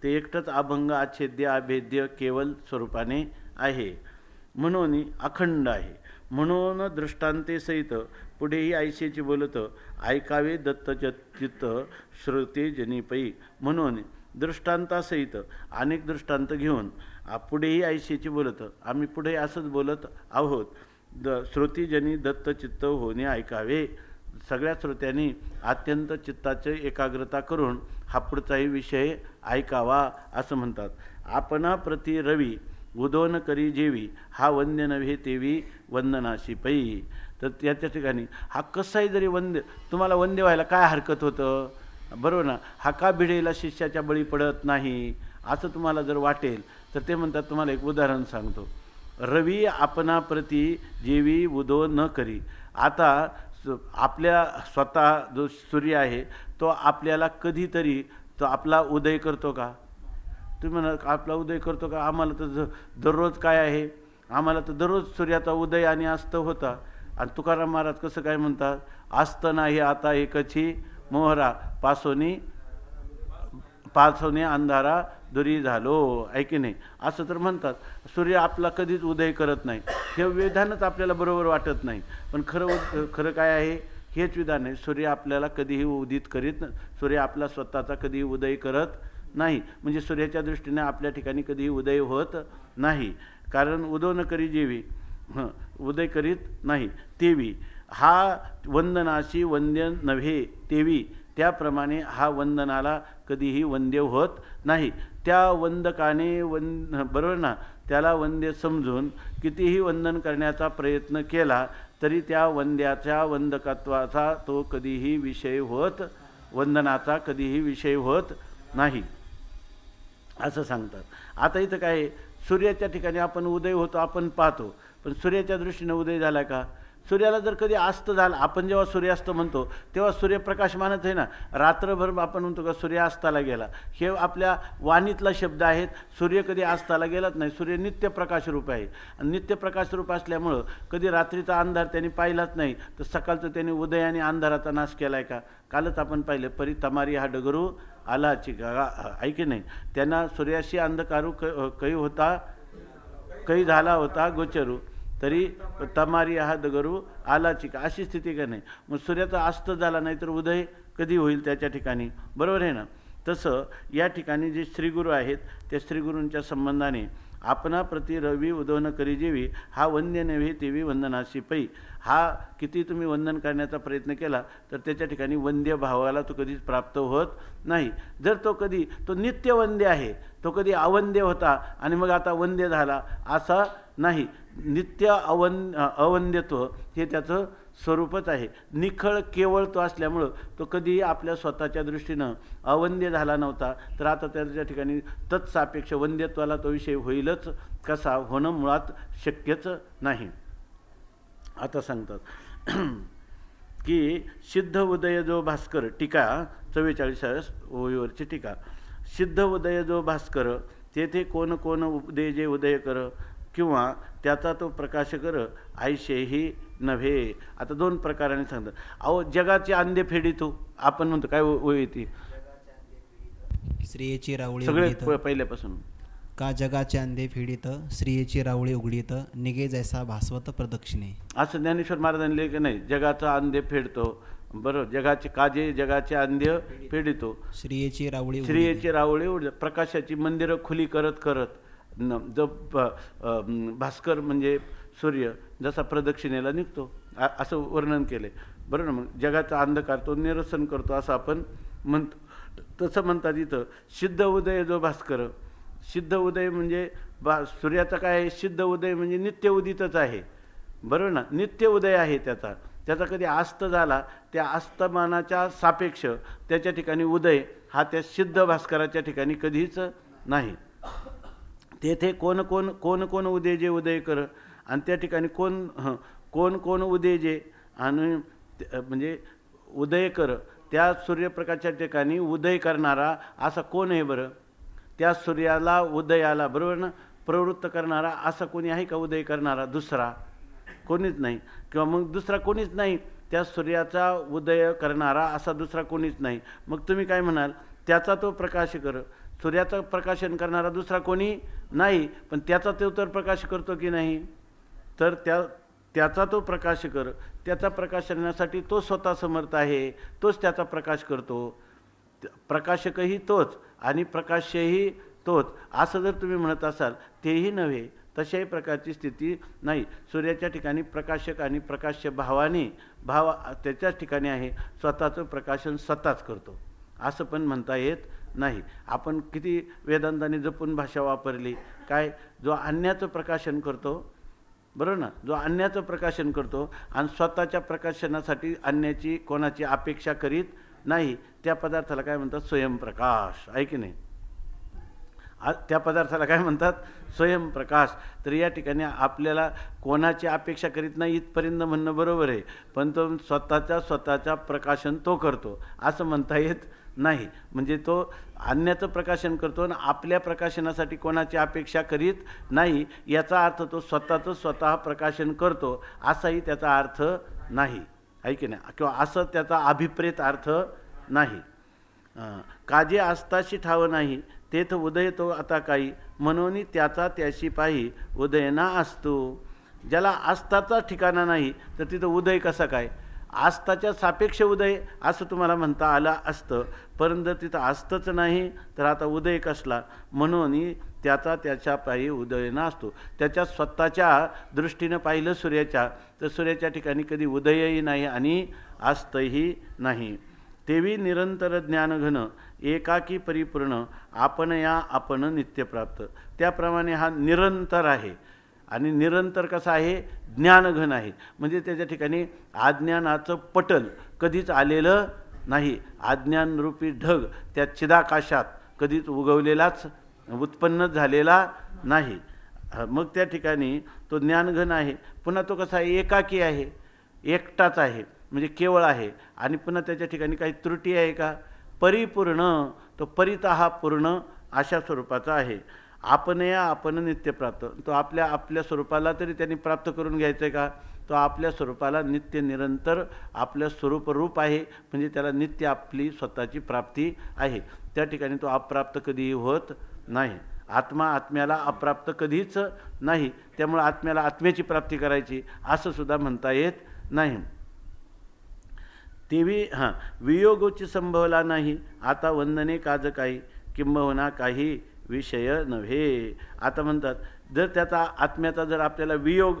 A: ते एकटंच अभंग आच्छेद्य अभेद्य केवल स्वरूपाने आहे, म्हणून अखंड आहे. म्हणून दृष्टांते सहित पुढेही ऐशेची बोलत ऐकावे दत्तचित्त श्रोते जनिपै. म्हणून दृष्टांतासहित अनेक दृष्टांत घेऊन पुढेही ऐशेची बोलत, आम्ही पुढे असंच बोलत आहोत. श्रोतीजनी दत्तचित्त होणे ऐकावे. सगळ्या श्रोत्यांनी अत्यंत चित्ताचे एकाग्रता करून हा पुढचाही विषय ऐकावा असं म्हणतात. आपणा प्रति रवी उदोन करी जेवी हा वंद्य नव्हे तेवी वंदनाशी पै. तर त्याच्या ठिकाणी हा कसाही जरी वंद्य, तुम्हाला वंद्य व्हायला काय हरकत होतं? बरोबर ना? हा का भिडेला शिष्याच्या बळी पडत नाही असं तुम्हाला जर वाटेल तर ते म्हणतात, तुम्हाला एक उदाहरण सांगतो. रवी आपणाप्रती जेवी उदो न करी. आता आपल्या स्वतः जो सूर्य आहे तो आपल्याला कधीतरी तो आपला उदय करतो का? तुम्ही म्हणा आपला उदय करतो का? आम्हाला तर दररोज काय आहे, आम्हाला तर दररोज सूर्याचा उदय आणि अस्त होता. आणि तुकाराम महाराज कसं काय म्हणतात, अस्त नाही आता एकची मोहरा पासोने अंधारा दुरी झालो, आहे की नाही? असं तर म्हणतात. सूर्य आपला कधीच उदय करत नाही, हे विधानच आपल्याला बरोबर वाटत नाही. पण खरं काय आहे हेच विधान आहे. सूर्य आपल्याला कधीही उदित करीत, सूर्य आपला स्वतःचा कधीही उदय करत नाही. म्हणजे सूर्याच्या दृष्टीने आपल्या ठिकाणी कधीही उदय होत नाही. कारण उदो न करी जेवी, उदय करीत नाही तेवी हा वंदनाशी वंद्य नव्हे तेवी. त्याप्रमाणे हा वंदनाला कधीही वंद्य होत नाही. त्या वंदकाने बरोबर ना, त्याला वंद्य समजून कितीही वंदन करण्याचा प्रयत्न केला तरी त्या वंद्याच्या वंदकत्वाचा तो कधीही विषय होत, वंदनाचा कधीही विषय होत नाही असं सांगतात. आता इथं काय, सूर्याच्या ठिकाणी आपण उदय होतो आपण पाहतो, पण सूर्याच्या दृष्टीने उदय झाला का? सूर्याला जर कधी अस्त झाला, आपण जेव्हा सूर्यास्त म्हणतो तेव्हा सूर्यप्रकाशमानच आहे ना. रात्रभर आपण म्हणतो का सूर्य अस्ताला गेला, हे आपल्या वाणीतला शब्द आहेत. सूर्य कधी अस्ताला गेलाच नाही. सूर्य नित्य प्रकाशरूप आहे. आणि नित्य प्रकाशरूप असल्यामुळं कधी रात्रीचा अंधार त्यांनी पाहिलाच नाही, तर सकाळचं त्यांनी उदय आणि अंधाराचा नाश केला आहे का? कालच आपण पाहिलं, परी तमारी हा डगरू आलाची गा, ऐकी नाही? त्यांना सूर्याशी अंधकारू काही होता, काही झाला होता गोचरू, तरी तमारी हा दगरू आलाची का, अशी स्थिती का नाही? मग सूर्याचा अस्त झाला नाही तर उदय कधी होईल त्याच्या ठिकाणी? बरोबर आहे ना? तसं या ठिकाणी जे श्रीगुरू आहेत त्या श्रीगुरूंच्या संबंधाने आपणाप्रती रवी उदोन करी जेवी हा वंद्य नव्हे तेवी वंदनाशी पै. हा किती तुम्ही वंदन करण्याचा प्रयत्न केला तर त्याच्या ठिकाणी वंद्य भावाला तो कधीच प्राप्त होत नाही. जर तो कधी, तो नित्य वंद्य आहे, तो कधी अवंद्य होता आणि मग आता वंद्य झाला असा नाही. नित्य अवंद्यत्व हे त्याचं स्वरूपच आहे. निखळ केवळ तो असल्यामुळं तो कधीही आपल्या स्वतःच्या दृष्टीनं अवंद्य झाला नव्हता, तर आता त्याच्या ठिकाणी तत्सापेक्ष वंद्यत्वाला तो विषय होईलच कसा? होणं मुळात शक्यच नाही. आता सांगतात की सिद्ध उदय जो भास्कर, टीका 44 ओळीवरची टीका. सिद्ध उदय जो भास्कर तेथे कोण कोण उदय जे उदय कर किंवा त्याचा तो प्रकाश कर आयशेही नव्हे. आता दोन प्रकाराने सांगतात. अहो जगाचे अंधे फेडितो, आपण म्हणतो काय ओळी ती
B: स्त्रियेची रावळी
A: सगळे पहिल्यापासून
B: का जगाचे अंधे फेडित स्त्रियेची रावळी उघडीत निघे जैसा भास्वत प्रदक्षिणे.
A: असं ज्ञानेश्वर महाराजांनी लिहिले की नाही? जगाचा अंधे फेडतो, बरोबर. जगाचे काजे जगाचे अंधे फेडितो,
B: स्त्रियेची
A: रावळी उघड. प्रकाशाची मंदिरं खुली करत करत जो भास्कर म्हणजे सूर्य जसा प्रदक्षिणेला निघतो असं वर्णन केले, बरोबर ना? मग जगाचा अंधकार तो निरसन करतो असं आपण म्हणतो. तसं म्हणतात इथं सिद्ध उदय जो भास्कर. सिद्ध उदय म्हणजे सूर्याचा काय आहे? सिद्ध उदय म्हणजे नित्य उदितच आहे, बरोबर ना? नित्य उदय आहे त्याचा. त्याचा कधी अस्त झाला, त्या अस्तमानाच्या सापेक्ष त्याच्या ठिकाणी उदय हा त्या सिद्ध भास्कराच्या ठिकाणी कधीच नाही. तेथे कोण कोण कोण कोण उदेजे उदय कर, आणि त्या ठिकाणी कोण कोण उदेजे आणि म्हणजे उदय कर, त्या सूर्यप्रकाशाच्या ठिकाणी उदय करणारा असा कोण आहे बरं? त्या सूर्याला उदयाला बरोबर ना प्रवृत्त करणारा असा कोणी आहे का उदय करणारा? दुसरा कोणीच नाही. किंवा मग दुसरा कोणीच नाही, त्या सूर्याचा उदय करणारा असा दुसरा कोणीच नाही. मग तुम्ही काय म्हणाल? त्याचा तो प्रकाश कर. सूर्याचं प्रकाशन करणारा दुसरा कोणी नाही, पण त्याचा तो तर प्रकाश करतो की नाही? तर त्याचा तो प्रकाश कर. त्याचा प्रकाश करण्यासाठी तो स्वतः समर्थ आहे, तोच त्याचा प्रकाश करतो. प्रकाशकही तोच आणि प्रकाशही तोच असं जर तुम्ही म्हणत असाल, तेही नव्हे. तशाही प्रकारची स्थिती नाही. सूर्याच्या ठिकाणी प्रकाशक आणि प्रकाश्य भावाने भाव त्याच्याच ठिकाणी आहे, स्वतःचं प्रकाशन स्वतःच करतो असं पण म्हणता येत नाही. आपण किती वेदांताने जपून भाषा वापरली. काय? जो अन्याचं प्रकाशन करतो, बरोबर ना, जो अन्याचं प्रकाशन करतो आणि स्वतःच्या प्रकाशनासाठी अन्याची कोणाची अपेक्षा करीत नाही, त्या पदार्थाला काय म्हणतात? स्वयंप्रकाश. आहे की नाही? त्या पदार्थाला काय म्हणतात? स्वयंप्रकाश. तर या ठिकाणी आपल्याला कोणाची अपेक्षा करीत नाही इथपर्यंत म्हणणं बरोबर आहे, पण तो स्वतःच्या प्रकाशन तो करतो असं म्हणता येत नाही. म्हणजे तो अन्याचं प्रकाशन करतो आणि आपल्या प्रकाशनासाठी कोणाची अपेक्षा करीत नाही, याचा अर्थ तो स्वतः प्रकाशन करतो असाही त्याचा अर्थ नाही. आहे की नाही? किंवा असं त्याचा अभिप्रेत अर्थ नाही. काजे आस्ताशी ठाव नाही, तेथ उदय तो आता काही, म्हणून त्याचा त्याशी पाही उदय ना असतो. ज्याला आस्थाचा ठिकाणा नाही तर तिथं उदय कसा काय? आस्थाच्या सापेक्ष उदय असं तुम्हाला म्हणता आलं असतं, परंतु तिथं आस्थच नाही तर आता उदय कसला? म्हणून त्याचा त्याच्या पायी उदय नसतो. त्याच्या स्वतःच्या दृष्टीनं पाहिलं सूर्याच्या, तर सूर्याच्या ठिकाणी कधी उदयही नाही आणि आस्थही नाही. तेवी निरंतर ज्ञानघन एकाकी परिपूर्ण, आपण नित्यप्राप्त. त्याप्रमाणे हा निरंतर आहे आणि निरंतर कसा आहे? ज्ञानघन आहे. म्हणजे त्याच्या ठिकाणी अज्ञानाचं पटल कधीच आलेलं नाही. अज्ञानरूपी ढग त्या चिदाकाशात कधीच उगवलेलाच उत्पन्न झालेला नाही. मग त्या ठिकाणी तो ज्ञानघन आहे. पुन्हा तो कसा आहे? एकाकी आहे, एकटाच आहे, म्हणजे केवळ आहे. आणि पुन्हा त्याच्या ठिकाणी काही त्रुटी आहे का? परिपूर्ण. तो परितः पूर्ण अशा स्वरूपाचा आहे. आपण नित्यप्राप्त. तो आपल्या स्वरूपाला तरी त्यांनी प्राप्त करून घ्यायचं आहे का? तो आपल्या स्वरूपाला नित्य निरंतर आपलं स्वरूप रूप आहे, म्हणजे त्याला नित्य आपली स्वतःची प्राप्ती आहे. त्या ठिकाणी तो अप्राप्त कधीही होत नाही. आत्म्याला अप्राप्त कधीच नाही. त्यामुळे आत्म्याला आत्म्याची प्राप्ती करायची असं सुद्धा म्हणता येत नाही. तेवी वियोगोची संभवला नाही, आता वंदने काज काही, किंबहुना काही विषय नव्हे. आता म्हणतात जर त्याचा आत्म्याचा जर आपल्याला वियोग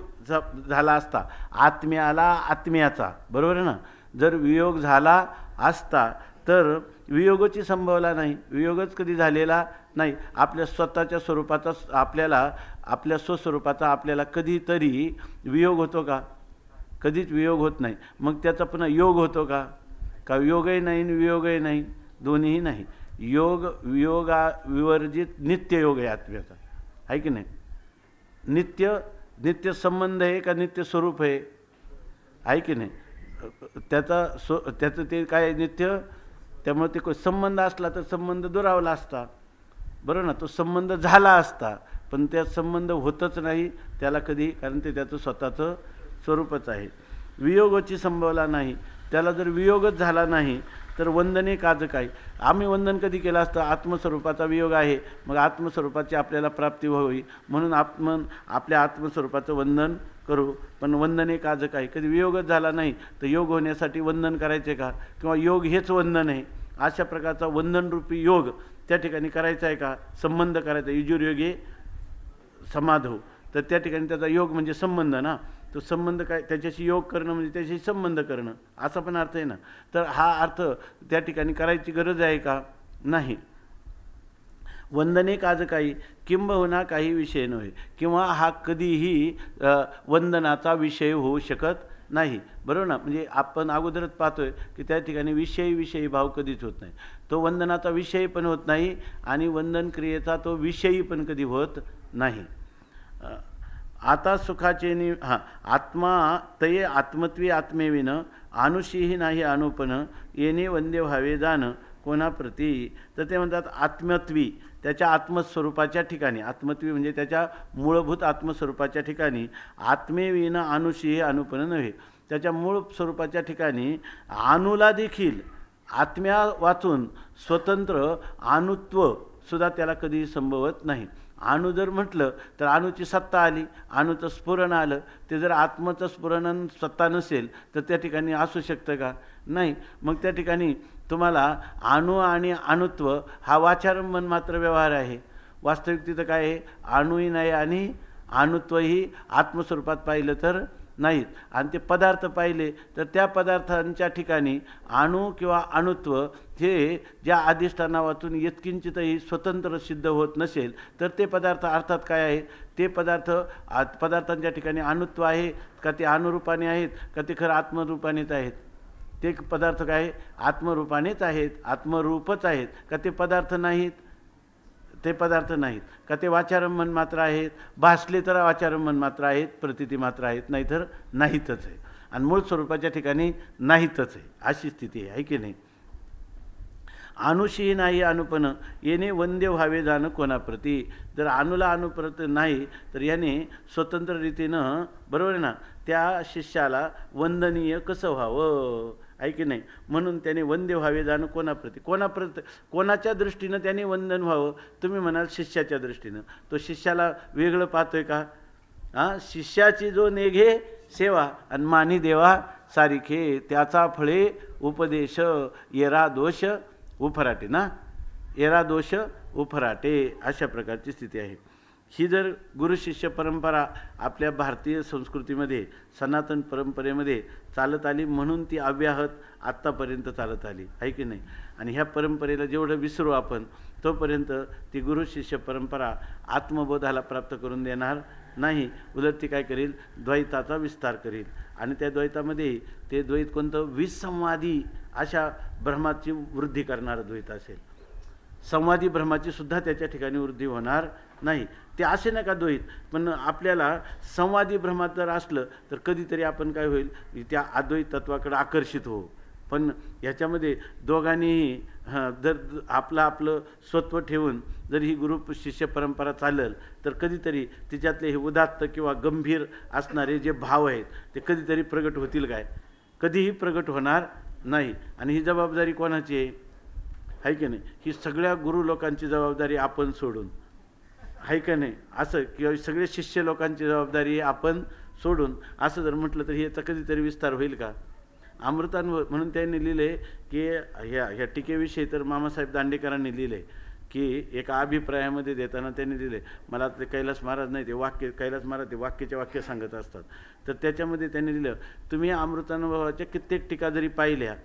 A: झाला असता, आत्म्याचा बरोबर आहे ना, जर वियोग झाला असता तर वियोगाची संभवला नाही. वियोगच कधी झालेला नाही. आपल्या स्वतःच्या स्वरूपाचा आपल्या स्वस्वरूपाचा आपल्याला कधीतरी वियोग होतो का? कधीच वियोग होत नाही. मग त्याचा पुन्हा योग होतो का? का योगही नाही वियोगही नाही, दोन्हीही नाही. विवर्जित नित्य योग आहे आत्म्याचा. आहे की नाही? नित्य संबंध आहे का नित्य स्वरूप आहे? आहे की नाही? त्याचं ते काय नित्य. त्यामुळे ते संबंध असला तर संबंध दुरावला असता, बरोबर ना. तो संबंध झाला असता, पण त्या संबंध होतच नाही त्याला कधी, कारण ते त्याचं स्वतःचं स्वरूपच आहे. वियोगाची संभवला नाही, त्याला जर वियोगच झाला नाही तर वंदने काज काय? आम्ही वंदन कधी केलं असतं? आत्मस्वरूपाचा वियोग आहे, मग आत्मस्वरूपाची आपल्याला प्राप्ती व्हावी म्हणून आपल्या आत्मस्वरूपाचं वंदन करू. पण वंदने काज काय? कधी वियोगच झाला नाही तर योग होण्यासाठी वंदन करायचे का? किंवा योग हेच वंदन आहे अशा प्रकारचा वंदनरूपी योग त्या ठिकाणी करायचा आहे का? संबंध करायचा. युजुर्योगे समाधो. तर त्या ठिकाणी त्याचा योग म्हणजे संबंध ना. तो संबंध काय? त्याच्याशी योग करणं म्हणजे त्याच्याशी संबंध करणं असा पण अर्थ आहे ना. तर हा अर्थ त्या ठिकाणी करायची गरज आहे का? नाही. वंदने काज काही, किंबहुना काही विषय नव्हे. किंवा हा कधीही वंदनाचा विषय होऊ शकत नाही, बरोबर ना. म्हणजे आपण अगोदरच पाहतोय की त्या ठिकाणी विषयी भाव कधीच होत नाही. तो वंदनाचा विषयी पण होत नाही आणि वंदन क्रियेचा तो विषयी पण कधी होत नाही. आता सुखाचे आत्मा तये आत्मत्वी आत्मेविन अनुषीही नाही अनुपन येणे वंद्य व्हावे जाण कोणाप्रती. तर ते म्हणतात आत्मत्वी, त्याच्या आत्मस्वरूपाच्या ठिकाणी. आत्मत्वी म्हणजे त्याच्या मूलभूत आत्मस्वरूपाच्या ठिकाणी आत्मेविन अनुषीही अनुपन नव्हे. त्याच्या मूळ स्वरूपाच्या ठिकाणी अणूला देखील आत्म्या वाचून स्वतंत्र अणुत्व सुद्धा त्याला कधी संभवत नाही. अणू जर म्हटलं तर अणूची सत्ता आली, अणूचं स्फुरण आलं. ते जर आत्माचं स्फुरण सत्ता नसेल तर त्या ठिकाणी असू शकतं का? नाही. मग त्या ठिकाणी तुम्हाला अणू आणि अणुत्व हा वाचारंभन मात्र व्यवहार आहे. वास्तविक तिथं काय आहे? अणूही नाही आणि अणुत्वही आत्मस्वरूपात पाहिलं तर नाहीत. आणि ते पदार्थ पाहिले तर त्या पदार्थांच्या ठिकाणी अणू किंवा अणुत्व हे ज्या अधिष्ठाना वाचून यत्किंचितही स्वतंत्र सिद्ध होत नसेल तर ते पदार्थ अर्थात काय आहे? ते पदार्थांच्या ठिकाणी अणुत्व आहे का ते अणुरूपाने आहेत का ते खरं आत्मरूपानेच आहेत? ते पदार्थ काय आत्मरूपानेच आहेत, आत्मरूपच आहेत का ते पदार्थ नाहीत? ते पदार्थ नाहीत का ते वाचारंभन मात्र आहेत? भासले तर वाचारंभन मात्र आहेत, प्रतीती मात्र आहेत, नाहीतर नाहीतच आहे. आणि मूळ स्वरूपाच्या ठिकाणी नाहीतच आहे, अशी स्थिती आहे की नाही. अनुषी नाही अनुपन येणे वंद्य व्हावे जाणं कोणाप्रती. जर अणूला अनुप्रत नाही तर याने स्वतंत्र रीतीनं, बरोबर आहे ना, त्या शिष्याला वंदनीय कसं व्हावं आहे की नाही. म्हणून त्याने वंद्य व्हावे जाणं कोणाप्रती. कोणाच्या दृष्टीनं त्याने वंदन व्हावं? तुम्ही म्हणाल शिष्याच्या दृष्टीनं. तो शिष्याला वेगळं पाहतोय का? शिष्याची जो नेघे सेवा आणि मानी देवा सारिखे त्याचा फळे उपदेश येरा दोष उफराटे ना, येरा दोष उफराटे, अशा प्रकारची स्थिती आहे. ही जर गुरु शिष्य परंपरा आपल्या भारतीय संस्कृतीमध्ये सनातन परंपरेमध्ये चालत आली म्हणून ती अव्याहत आत्तापर्यंत चालत आली आहे की नाही. आणि ह्या परंपरेला जेवढं विसरू आपण तोपर्यंत ती गुरु शिष्य परंपरा आत्मबोधाला प्राप्त करून देणार नाही. उलट ती काय करेल? द्वैताचा विस्तार करेल. आणि त्या द्वैतामध्ये ते द्वैत कोणतं? विसंवादी अशा ब्रह्माची वृद्धी करणारं द्वैत असेल. संवादी ब्रह्माची सुद्धा त्याच्या ठिकाणी वृद्धी होणार नाही. ते असे नका द्वैत, पण आपल्याला संवादी ब्रह्मात जर असलं तर कधीतरी आपण काय होईल? त्या अद्वैत तत्वाकडे आकर्षित होऊ. पण ह्याच्यामध्ये दोघांनीही जर आपलं स्वत्व ठेवून जर ही गुरु शिष्य परंपरा चालेल तर कधीतरी तिच्यातले हे उदात्त किंवा गंभीर असणारे जे भाव आहेत ते कधीतरी प्रगट होतील काय? कधीही प्रगट होणार नाही. आणि ही जबाबदारी कोणाची आहे की नाही? ही सगळ्या गुरु लोकांची जबाबदारी आपण सोडून आहे का नाही, असं किंवा सगळे शिष्य लोकांची जबाबदारी आपण सोडून असं जर म्हटलं तर याचा कधीतरी विस्तार होईल का? अमृतांवर म्हणून त्यांनी लिहिले की ह्या टीकेविषयी तर मामासाहेब दांडेकरांनी लिहिले की एका अभिप्रायामध्ये देताना त्यांनी दिले, मला ते कैलास महाराज नाही ते वाक्य, कैलास महाराज ते वाक्य सांगत असतात. तर त्याच्यामध्ये त्यांनी लिहिलं, तुम्ही अमृतानुभवाच्या कित्येक टीका जरी पाहिल्या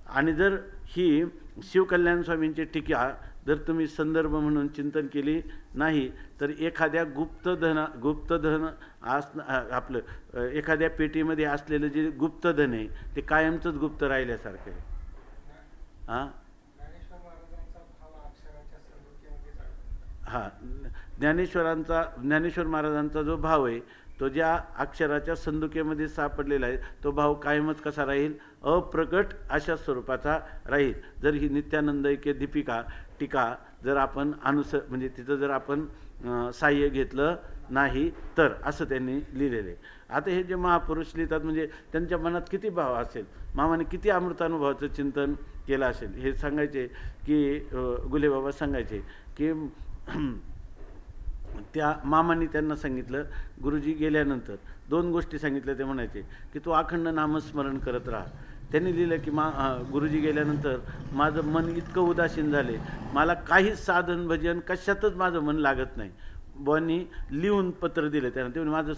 A: आणि जर ही शिवकल्याण स्वामींची टीका जर तुम्ही संदर्भ म्हणून चिंतन केली नाही तर एखाद्या गुप्तधन आपलं एखाद्या पेटीमध्ये असलेलं जे गुप्तधन आहे ते कायमचंच गुप्त राहिल्यासारखं आहे. ज्ञानेश्वर महाराजांचा जो भाव आहे तो ज्या अक्षराच्या संदुकेमध्ये सापडलेला आहे तो भाव कायमच कसा राहील? अप्रकट अशा स्वरूपाचा राहील. जर ही नित्यानंद ऐक्य दीपिका टीका जर आपण म्हणजे तिथं जर आपण साह्य घेतलं नाही तर असं त्यांनी लिहिलेलं आहे. आता हे जे महापुरुष लिहितात म्हणजे त्यांच्या मनात किती भाव असेल, मामाने किती अमृतानुभवाचं चिंतन केलं असेल. हे सांगायचे की गुलेबाबा सांगायचे की त्या मामांनी त्यांना सांगितलं, गुरुजी गेल्यानंतर 2 गोष्टी सांगितल्या. ते म्हणायचे की तू अखंड नामस्मरण करत राहा. त्यांनी लिहिलं की गुरुजी गेल्यानंतर माझं मन इतकं उदासीन झाले, मला काहीच साधन भजन कशातच माझं मन लागत नाही. बुवांनी लिहून पत्र दिलं त्यांना. ते माझं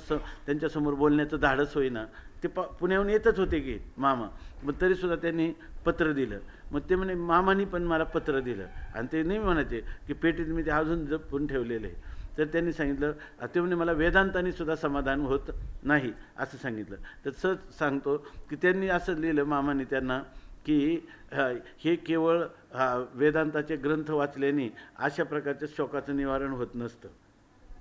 A: त्यांच्यासमोर बोलण्याचं धाडस होईना. ते पुण्याहून येतच होते की मामा, मग तरीसुद्धा त्यांनी पत्र दिलं. मग ते म्हणे मामानी पण मला पत्र दिलं आणि ते नाही म्हणायचे की पेटीत मी ते अजून जपून ठेवलेलं आहे. तर त्यांनी सांगितलं ते म्हणे मला वेदांताने सुद्धा समाधान होत नाही असं सांगितलं. तर सहज सांगतो की त्यांनी असं लिहिलं मामाने त्यांना की हे केवळ वेदांताचे ग्रंथ वाचल्याने अशा प्रकारच्या शोकाचं निवारण होत नसतं.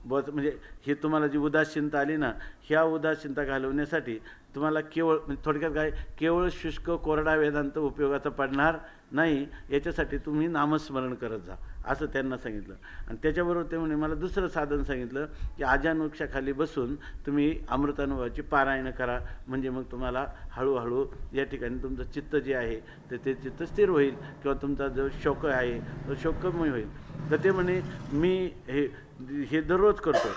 A: बस म्हणजे हे तुम्हाला जी उदासीनता आली ना, ह्या उदासीनता घालवण्यासाठी तुम्हाला केवळ म्हणजे थोडक्यात काय, केवळ शुष्क कोरडा वेदांत उपयोगाचा पडणार नाही, याच्यासाठी तुम्ही नामस्मरण करत जा असं त्यांना सांगितलं. आणि त्याच्याबरोबर ते म्हणे मला दुसरं साधन सांगितलं की आजानवृक्षाखाली बसून तुम्ही अमृतानुभवाची पारायण करा, म्हणजे मग तुम्हाला हळूहळू या ठिकाणी तुमचं चित्त जे आहे तर ते चित्त स्थिर होईल किंवा तुमचा जो शोक आहे तो शोकमय होईल. तर ते म्हणे मी हे दररोज करतो,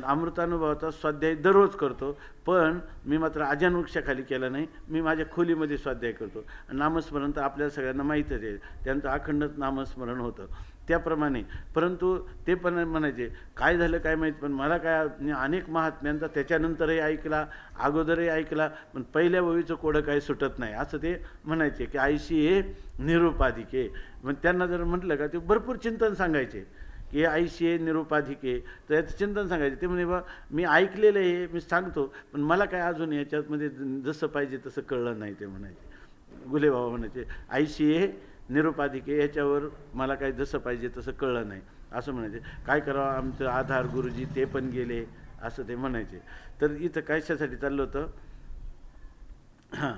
A: अमृतानुभवाचा स्वाध्याय दररोज करतो, पण मी मात्र आजानवृक्षाखाली केला नाही, मी माझ्या खोलीमध्ये स्वाध्याय करतो. नामस्मरण तर आपल्याला सगळ्यांना माहीतच आहे, त्यांचं अखंड नामस्मरण होतं त्याप्रमाणे. परंतु ते पण म्हणायचे काय झालं काय माहीत, पण मला काय अनेक महात्म्यांचा त्याच्यानंतरही ऐकला, अगोदरही ऐकला, पण पहिल्या ओळीचं कोडं काही सुटत नाही असं ते म्हणायचे की आईशी हे निरुपाधिके. मग त्यांना जर म्हटलं का ते भरपूर चिंतन सांगायचे की हे आईशी हे निरुपाधिके, तर याचं चिंतन सांगायचे. ते म्हणे बा मी ऐकलेलं आहे, मी सांगतो, पण मला काय अजून याच्यामध्ये जसं पाहिजे तसं कळलं नाही. ते म्हणायचे गुले बाबा म्हणायचे आईशी हे निरुपाधिके, याच्यावर मला काय जसं पाहिजे तसं कळलं नाही असं म्हणायचे. काय करावं आमचं आधार गुरुजी ते पण गेले असं ते म्हणायचे. तर इथं कशासाठी चाललं होतं, हां,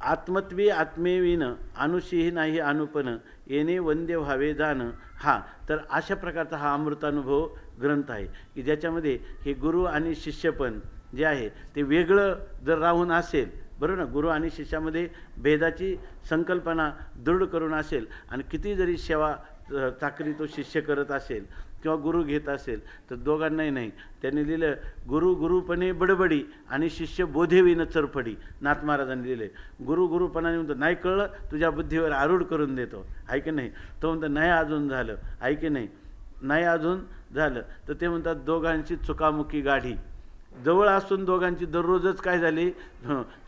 A: आत्मत्वे आत्मेविन अनुषीही नाही अनुपन येणे वंद्य व्हावे जाण. हा तर अशा प्रकारचा हा अमृतानुभव ग्रंथ आहे की ज्याच्यामध्ये हे गुरु आणि शिष्यपण जे आहे ते वेगळं जर राहून असेल, बरोबर ना, गुरु आणि शिष्यामध्ये भेदाची संकल्पना दृढ करून असेल आणि किती जरी सेवा चाकरी तो शिष्य करत असेल किंवा गुरु घेत असेल तर दोघांनाही नाही. त्यांनी लिहिलं गुरु गुरुपणे बडबडी आणि शिष्य बोधेविन चरफडी. नाथ महाराजांनी लिहिले गुरु गुरुपणाने म्हणतो नाही कळलं तुझ्या बुद्धीवर आरूढ करून देतो, आहे की नाही. तो म्हणतो नाही अजून झालं, आहे की नाही, नाही अजून झालं. तर ते म्हणतात दोघांची चुकामुकी गाढी. जवळ असून दोघांची दररोजच काय झाली,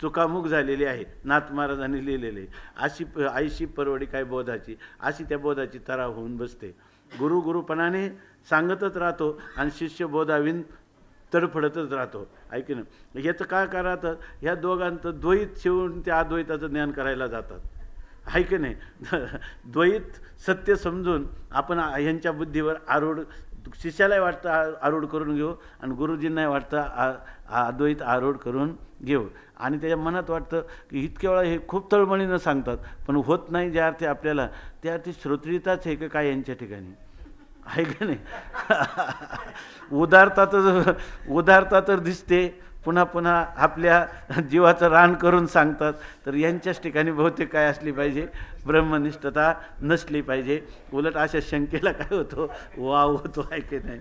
A: चुकामुक झालेली आहे. नाथ महाराजांनी लिहिलेले अशी आईशी परवडी काय बोधाची, अशी त्या बोधाची तरा होऊन बसते. गुरु गुरुपणाने सांगतच राहतो आणि शिष्य बोधाविन तडफडतच राहतो, ऐक ना. याचं काय करायचं, ह्या दोघांचं द्वैत शिवून त्या अद्वैताचं ज्ञान करायला जातात, आहे की नाही. द्वैत सत्य समजून आपण ह्यांच्या बुद्धीवर आरूढ, शिष्यालाही वाटतं आरूढ करून घेऊ आणि गुरुजींनाही वाटतं अद्वैत आरूढ करून घेऊ. आणि त्याच्या मनात वाटतं की इतक्या वेळा हे खूप तळमळीनं सांगतात, पण होत नाही ज्या अर्थी आपल्याला, त्या अर्थी श्रोत्रियताच आहे का काय यांच्या ठिकाणी, आहे का नाही. उदारता तर दिसते, पुन्हा पुन्हा आपल्या जीवाचं रान करून सांगतात. तर यांच्याच ठिकाणी बहुतेक काय असली पाहिजे, ब्रह्मनिष्ठता नसली पाहिजे. उलट अशा शंकेला काय होतो, वाव होतो, आहे की नाही.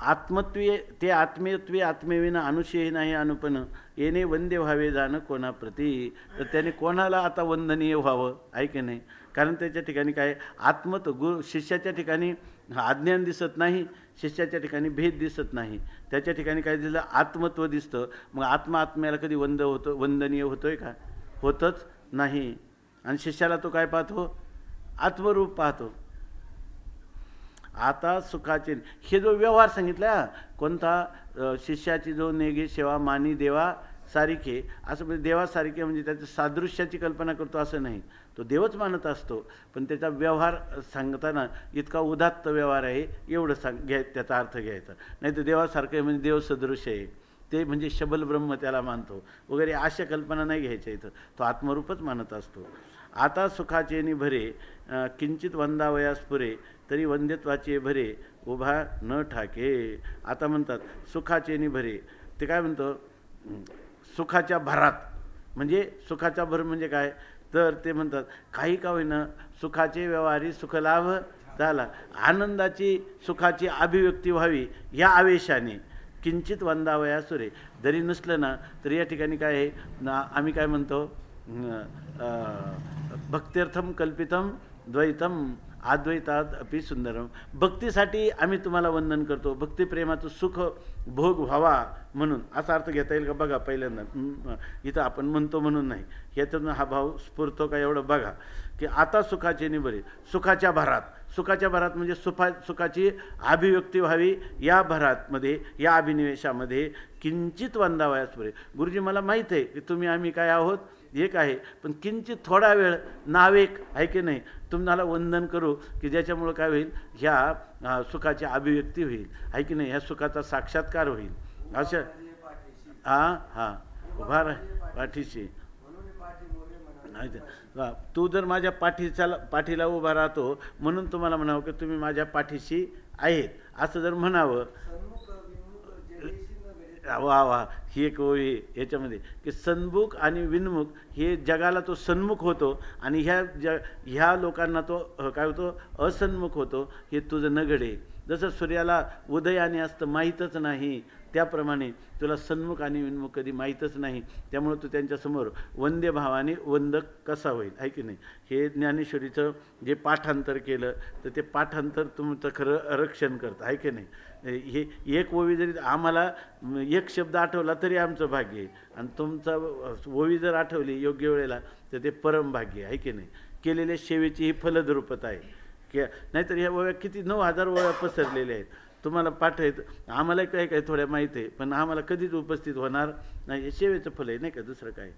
A: आत्मत्वे ते आत्मेत्वे आत्मेविना अनुशयी नाही अनुपन येणे वंद्य व्हावे जाणं कोणाप्रती. तर त्याने कोणाला आता वंदनीय व्हावं, आहे की नाही. कारण त्याच्या ठिकाणी काय आत्मत्व, गुरु शिष्याच्या ठिकाणी अज्ञान दिसत नाही, शिष्याच्या ठिकाणी भेद दिसत नाही, त्याच्या ठिकाणी काय दिसलं आत्मत्व दिसतं. मग आत्म्याला कधी वंदनीय होतोय का, होतच नाही. आणि शिष्याला तो काय पाहतो, आत्मरूप पाहतो. आता सुखाचे हे जो व्यवहार सांगितला कोणता, शिष्याची जो नेगे सेवा मानी देवा सारिखे, असं म्हणजे देवासारिखे म्हणजे त्याच्या सादृश्याची कल्पना करतो असं नाही, तो देवच मानत असतो. पण त्याचा व्यवहार सांगताना इतका उदात्त व्यवहार आहे एवढं त्याचा अर्थ घ्यायचा. नाही तर देवासारखं म्हणजे देव सदृश्य आहे, ते म्हणजे शबल ब्रह्म त्याला मानतो वगैरे, अशा कल्पना नाही घ्यायच्या इथं. तो आत्मरूपच मानत असतो. आता सुखाचे निभरे किंचित वंदावयास पुरे तरी वंद्यत्वाचे भरे उभा न ठाके. आता म्हणतात सुखाचे निभरे, ते काय म्हणतो, सुखाच्या भरात, म्हणजे सुखाचा भर म्हणजे काय, तर ते म्हणतात काही का होईना सुखाचे व्यवहारी सुखलाभ झाला, आनंदाची सुखाची अभिव्यक्ती व्हावी या आवेशाने किंचित वंदावया सुरे. जरी नसलं ना तरी या ठिकाणी काय आहे ना, आम्ही काय म्हणतो भक्त्यर्थम कल्पितम द्वैतम अद्वैताद अपि सुंदरम. भक्तीसाठी आम्ही तुम्हाला वंदन करतो, भक्तिप्रेमाचं सुख भोग व्हावा म्हणून. असा अर्थ घेता येईल का बघा पहिल्यांदा. इथं आपण म्हणतो म्हणून नाही, यातून हा भाव स्फुरतो का एवढं बघा. की आता सुखाचे निबरे, सुखाच्या भरात, सुखाच्या भरात म्हणजे सुखाची अभिव्यक्ती व्हावी या भरातमध्ये, या अभिनिवेशामध्ये किंचित वंदावयास बरे. गुरुजी मला माहीत आहे की तुम्ही आम्ही काय आहोत, एक आहे, पण किंचित थोडा वेळ नावेक आहे की नाही तुम्हाला वंदन करू, की ज्याच्यामुळं काय होईल, ह्या सुखाची अभिव्यक्ती होईल आहे की नाही, ह्या सुखाचा साक्षात्कार होईल. असं हां उभा पाठीशी. तू जर माझ्या पाठीला उभा राहतो म्हणून तुम्हाला म्हणावं की तुम्ही माझ्या पाठीशी आहेत, असं जर म्हणावं. वा वा, ही एक ओळी याच्यामध्ये की सन्मुख आणि विन्मुख हे जगाला तो सन्मुख होतो आणि ह्या लोकांना तो काय होतो, असन्मुख होतो. हे तुझं नगडे. जसं सूर्याला उदय आणि असतं माहीतच नाही, त्याप्रमाणे तुला सन्मुख आणि विन्मुख कधी माहीतच नाही. त्यामुळे तू त्यांच्यासमोर वंद्य भावाने वंदक कसा होईल आहे की नाही. हे ज्ञानेश्वरीचं जे पाठांतर केलं तर ते पाठांतर तुमचं खरं रक्षण करतं आहे की नाही. हे एक ओवी जरी आम्हाला एक शब्द आठवला तरी आमचं भाग्य आहे, आणि तुमचा ओवी जर आठवली योग्य वेळेला तर ते परम भाग्य आहे की नाही. केलेल्या सेवेची ही फलद्रुपता आहे की नाहीतर ह्या ओव्या किती 9,000 ओव्या पसरलेल्या आहेत. तुम्हाला पाठ आहेत, आम्हाला काही काही थोड्या माहीत आहे, पण आम्हाला कधीच उपस्थित होणार नाही. हे सेवेचं फल आहे नाही का, दुसरं काय.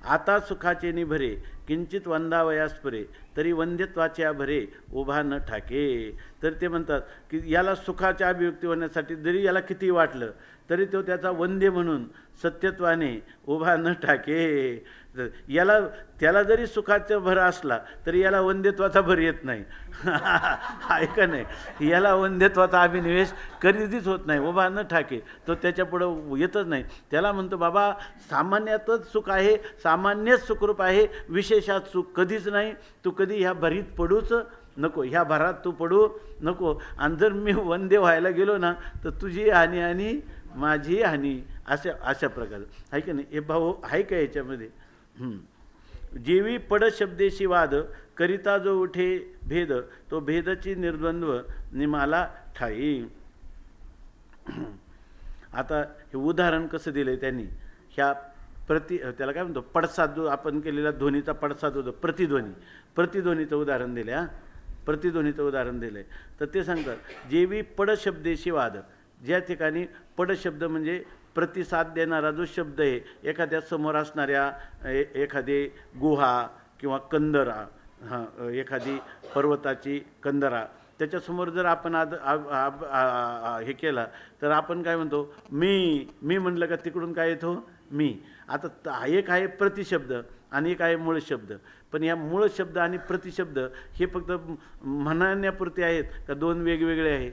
A: आता सुखाचे निभरे किंचित वंदावयास परे, तरी वंद्यत्वाच्या भरे उभा न ठाके. तर ते म्हणतात की याला सुखाच्या अभिव्यक्ती होण्यासाठी जरी याला किती वाटलं तरी तो त्याचा वंद्य म्हणून सत्यत्वाने उभा न टाके. त्याला जरी सुखाचा भर असला तरी याला वंद्यत्वाचा भर येत नाही. ऐका नाही, याला वंद्यत्वाचा अभिनिवेश कधीच होत नाही, उभा न ठाके. तो त्याच्यापुढं येतच नाही. त्याला म्हणतो बाबा सामान्यातच सुख आहे, सामान्यच सुखरूप आहे, विशेषात सुख कधीच नाही. तू कधी ह्या भरीत पडूच नको, ह्या भरात तू पडू नको. आणि जर मी वंद्य व्हायला गेलो ना तर तुझी हानी आणि माझी हानी, अशा प्रकारे आहे की नाही. हे भाऊ आहे का याच्यामध्ये. जेवी पड शब्देशी वाद करिता जो उठे भेद, तो भेदची निर्द्वंद्व निमाला ठाई. आता हे उदाहरण कसं दिलंय त्यांनी, ह्या त्याला काय म्हणतो, पडसाद जो आपण केलेला ध्वनीचा पडसाद होतो, प्रतिध्वनीचं उदाहरण दिले. प्रतिध्वनीचं उदाहरण दिलंय. तर ते सांगतात जेवी पड शब्देशी वाद, ज्या ठिकाणी पड शब्द म्हणजे प्रतिसाद देणारा जो शब्द आहे, एखाद्या समोर असणाऱ्या एखादी गुहा किंवा कंदरा, एखादी पर्वताची कंदरा, त्याच्यासमोर जर आपण हे केला तर आपण काय म्हणतो, मी म्हणलं का तिकडून काय येतो, मी. आता एक आहे प्रतिशब्द आणि एक आहे मूळ शब्द. पण या मूळ शब्द आणि प्रतिशब्द हे फक्त म्हणण्यापुरते आहेत का दोन वेगवेगळे आहे.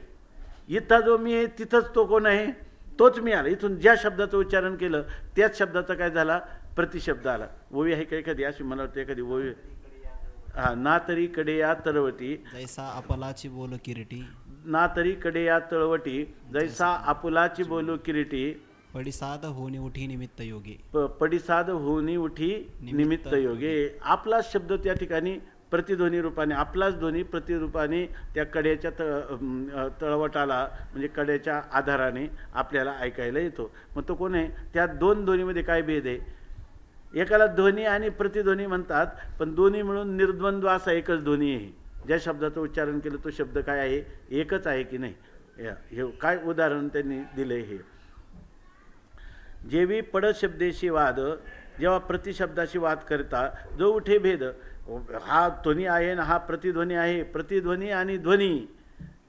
A: इथं जो मी आहे तिथंच तो कोण आहे, तोच मी आला. इथून ज्या शब्दाचं उच्चारण केलं त्याच शब्दाचा काय झाला, प्रतिशब्द आला. ओवी आहे का एखादी अशी, मला वाटतं एखादी ओवी. ना तरी कडे या तळवटी
B: जैसा आपलाची बोल किरीटी,
A: ना तरी कडे या तळवटी जैसा आपुलाची बोलू किरीटी,
B: पडिसाद होनी उठी निमित्त योगे.
A: पडिसाद होनी उठी निमित्त योगे. आपला शब्द त्या ठिकाणी प्रतिध्वनी रूपाने, आपलाच ध्वनी प्रतिरूपाने त्या कड्याच्या तळवटाला म्हणजे कड्याच्या आधाराने आपल्याला ऐकायला येतो. मग तो कोण आहे, त्या दोन ध्वनीमध्ये काय भेद आहे. एकाला ध्वनी आणि प्रतिध्वनी म्हणतात, पण दोन्ही मिळून निर्द्वंद्व असा एकच ध्वनी आहे. ज्या शब्दाचं उच्चारण केलं तो शब्द काय आहे, एकच आहे की नाही. हे काय उदाहरण त्यांनी दिले. हे जेवी पड शब्देशी वाद, जेव्हा प्रतिशब्दाशी वाद करता जो उठे भेद, हा ध्वनी आहे ना हा प्रतिध्वनी आहे, प्रतिध्वनी आणि ध्वनी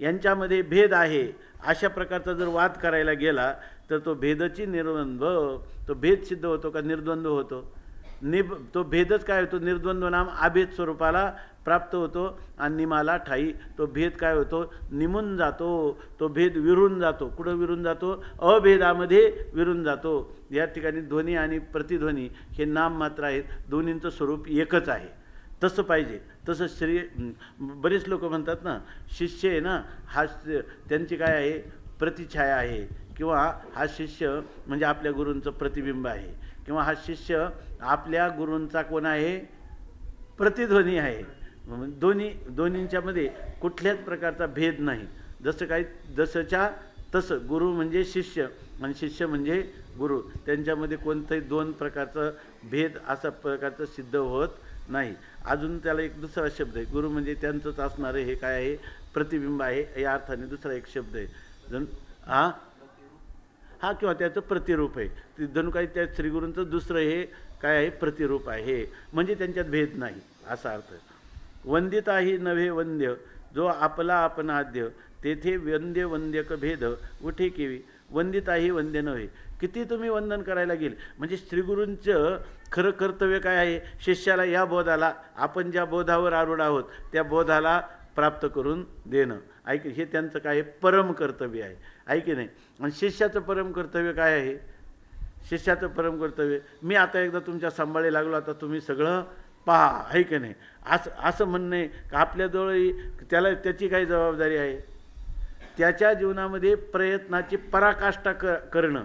A: यांच्यामध्ये भेद आहे, अशा प्रकारचा जर वाद करायला गेला तर तो भेदची निर्द्वंद्व, तो भेद सिद्ध होतो का निर्द्वंद्व होतो. तो भेदच काय होतो, निर्द्वंद्व नाम अभेद स्वरूपाला प्राप्त होतो. आणि निमाला ठाई, तो भेद काय होतो, निमून जातो. तो भेद विरून जातो. कुठं विरून जातो, अभेदामध्ये विरून जातो. या ठिकाणी ध्वनी आणि प्रतिध्वनी हे नाम मात्र आहेत, दोन्हींचं स्वरूप एकच आहे. तसं पाहिजे. तसं बरेच लोक म्हणतात ना, शिष्य आहे ना हा त्यांची काय आहे, प्रतिछाया आहे, किंवा हा शिष्य म्हणजे आपल्या गुरूंचं प्रतिबिंब आहे, किंवा हा शिष्य आपल्या गुरूंचा कोण आहे, प्रतिध्वनी आहे. दोन्हींच्यामध्ये कुठल्याच प्रकारचा भेद नाही. जसंच्या तसं गुरु म्हणजे शिष्य आणि शिष्य म्हणजे गुरु, त्यांच्यामध्ये कोणताही दोन प्रकारचा भेद असा प्रकारचं सिद्ध होत नाही. अजून त्याला एक दुसरा शब्द आहे, गुरु म्हणजे त्यांचंच असणारं हे काय आहे, प्रतिबिंब आहे, या अर्थाने दुसरा एक शब्द आहे हा किंवा त्याचं प्रतिरूप आहे. ते जणू काही त्या श्रीगुरूंचं दुसरं हे काय आहे, प्रतिरूप आहे, म्हणजे त्यांच्यात भेद नाही असा अर्थ. वंदिताही नव्हे वंद्य, जो आपला आपण आद्य, तेथे वंद्य वंद्यक भेद उठे केवी. वंदिताही वंद्य नव्हे, किती तुम्ही वंदन करायला गेले, म्हणजे श्रीगुरूंचं खरं कर्तव्य काय आहे, शिष्याला या बोधाला, आपण ज्या बोधावर आरूढ आहोत त्या बोधाला प्राप्त करून देणं, ऐक, हे त्यांचं काय परम कर्तव्य आहे, ऐक नाही. आणि शिष्याचं परम कर्तव्य काय आहे, शिष्याचं परम कर्तव्य, मी आता एकदा तुमच्या सांभाळी लागलो, आता तुम्ही सगळं पहा, आहे की नाही, असं म्हणणे का आपल्याजवळ त्याला त्याची काही जबाबदारी आहे. त्याच्या जीवनामध्ये प्रयत्नाची पराकाष्ठा करणं,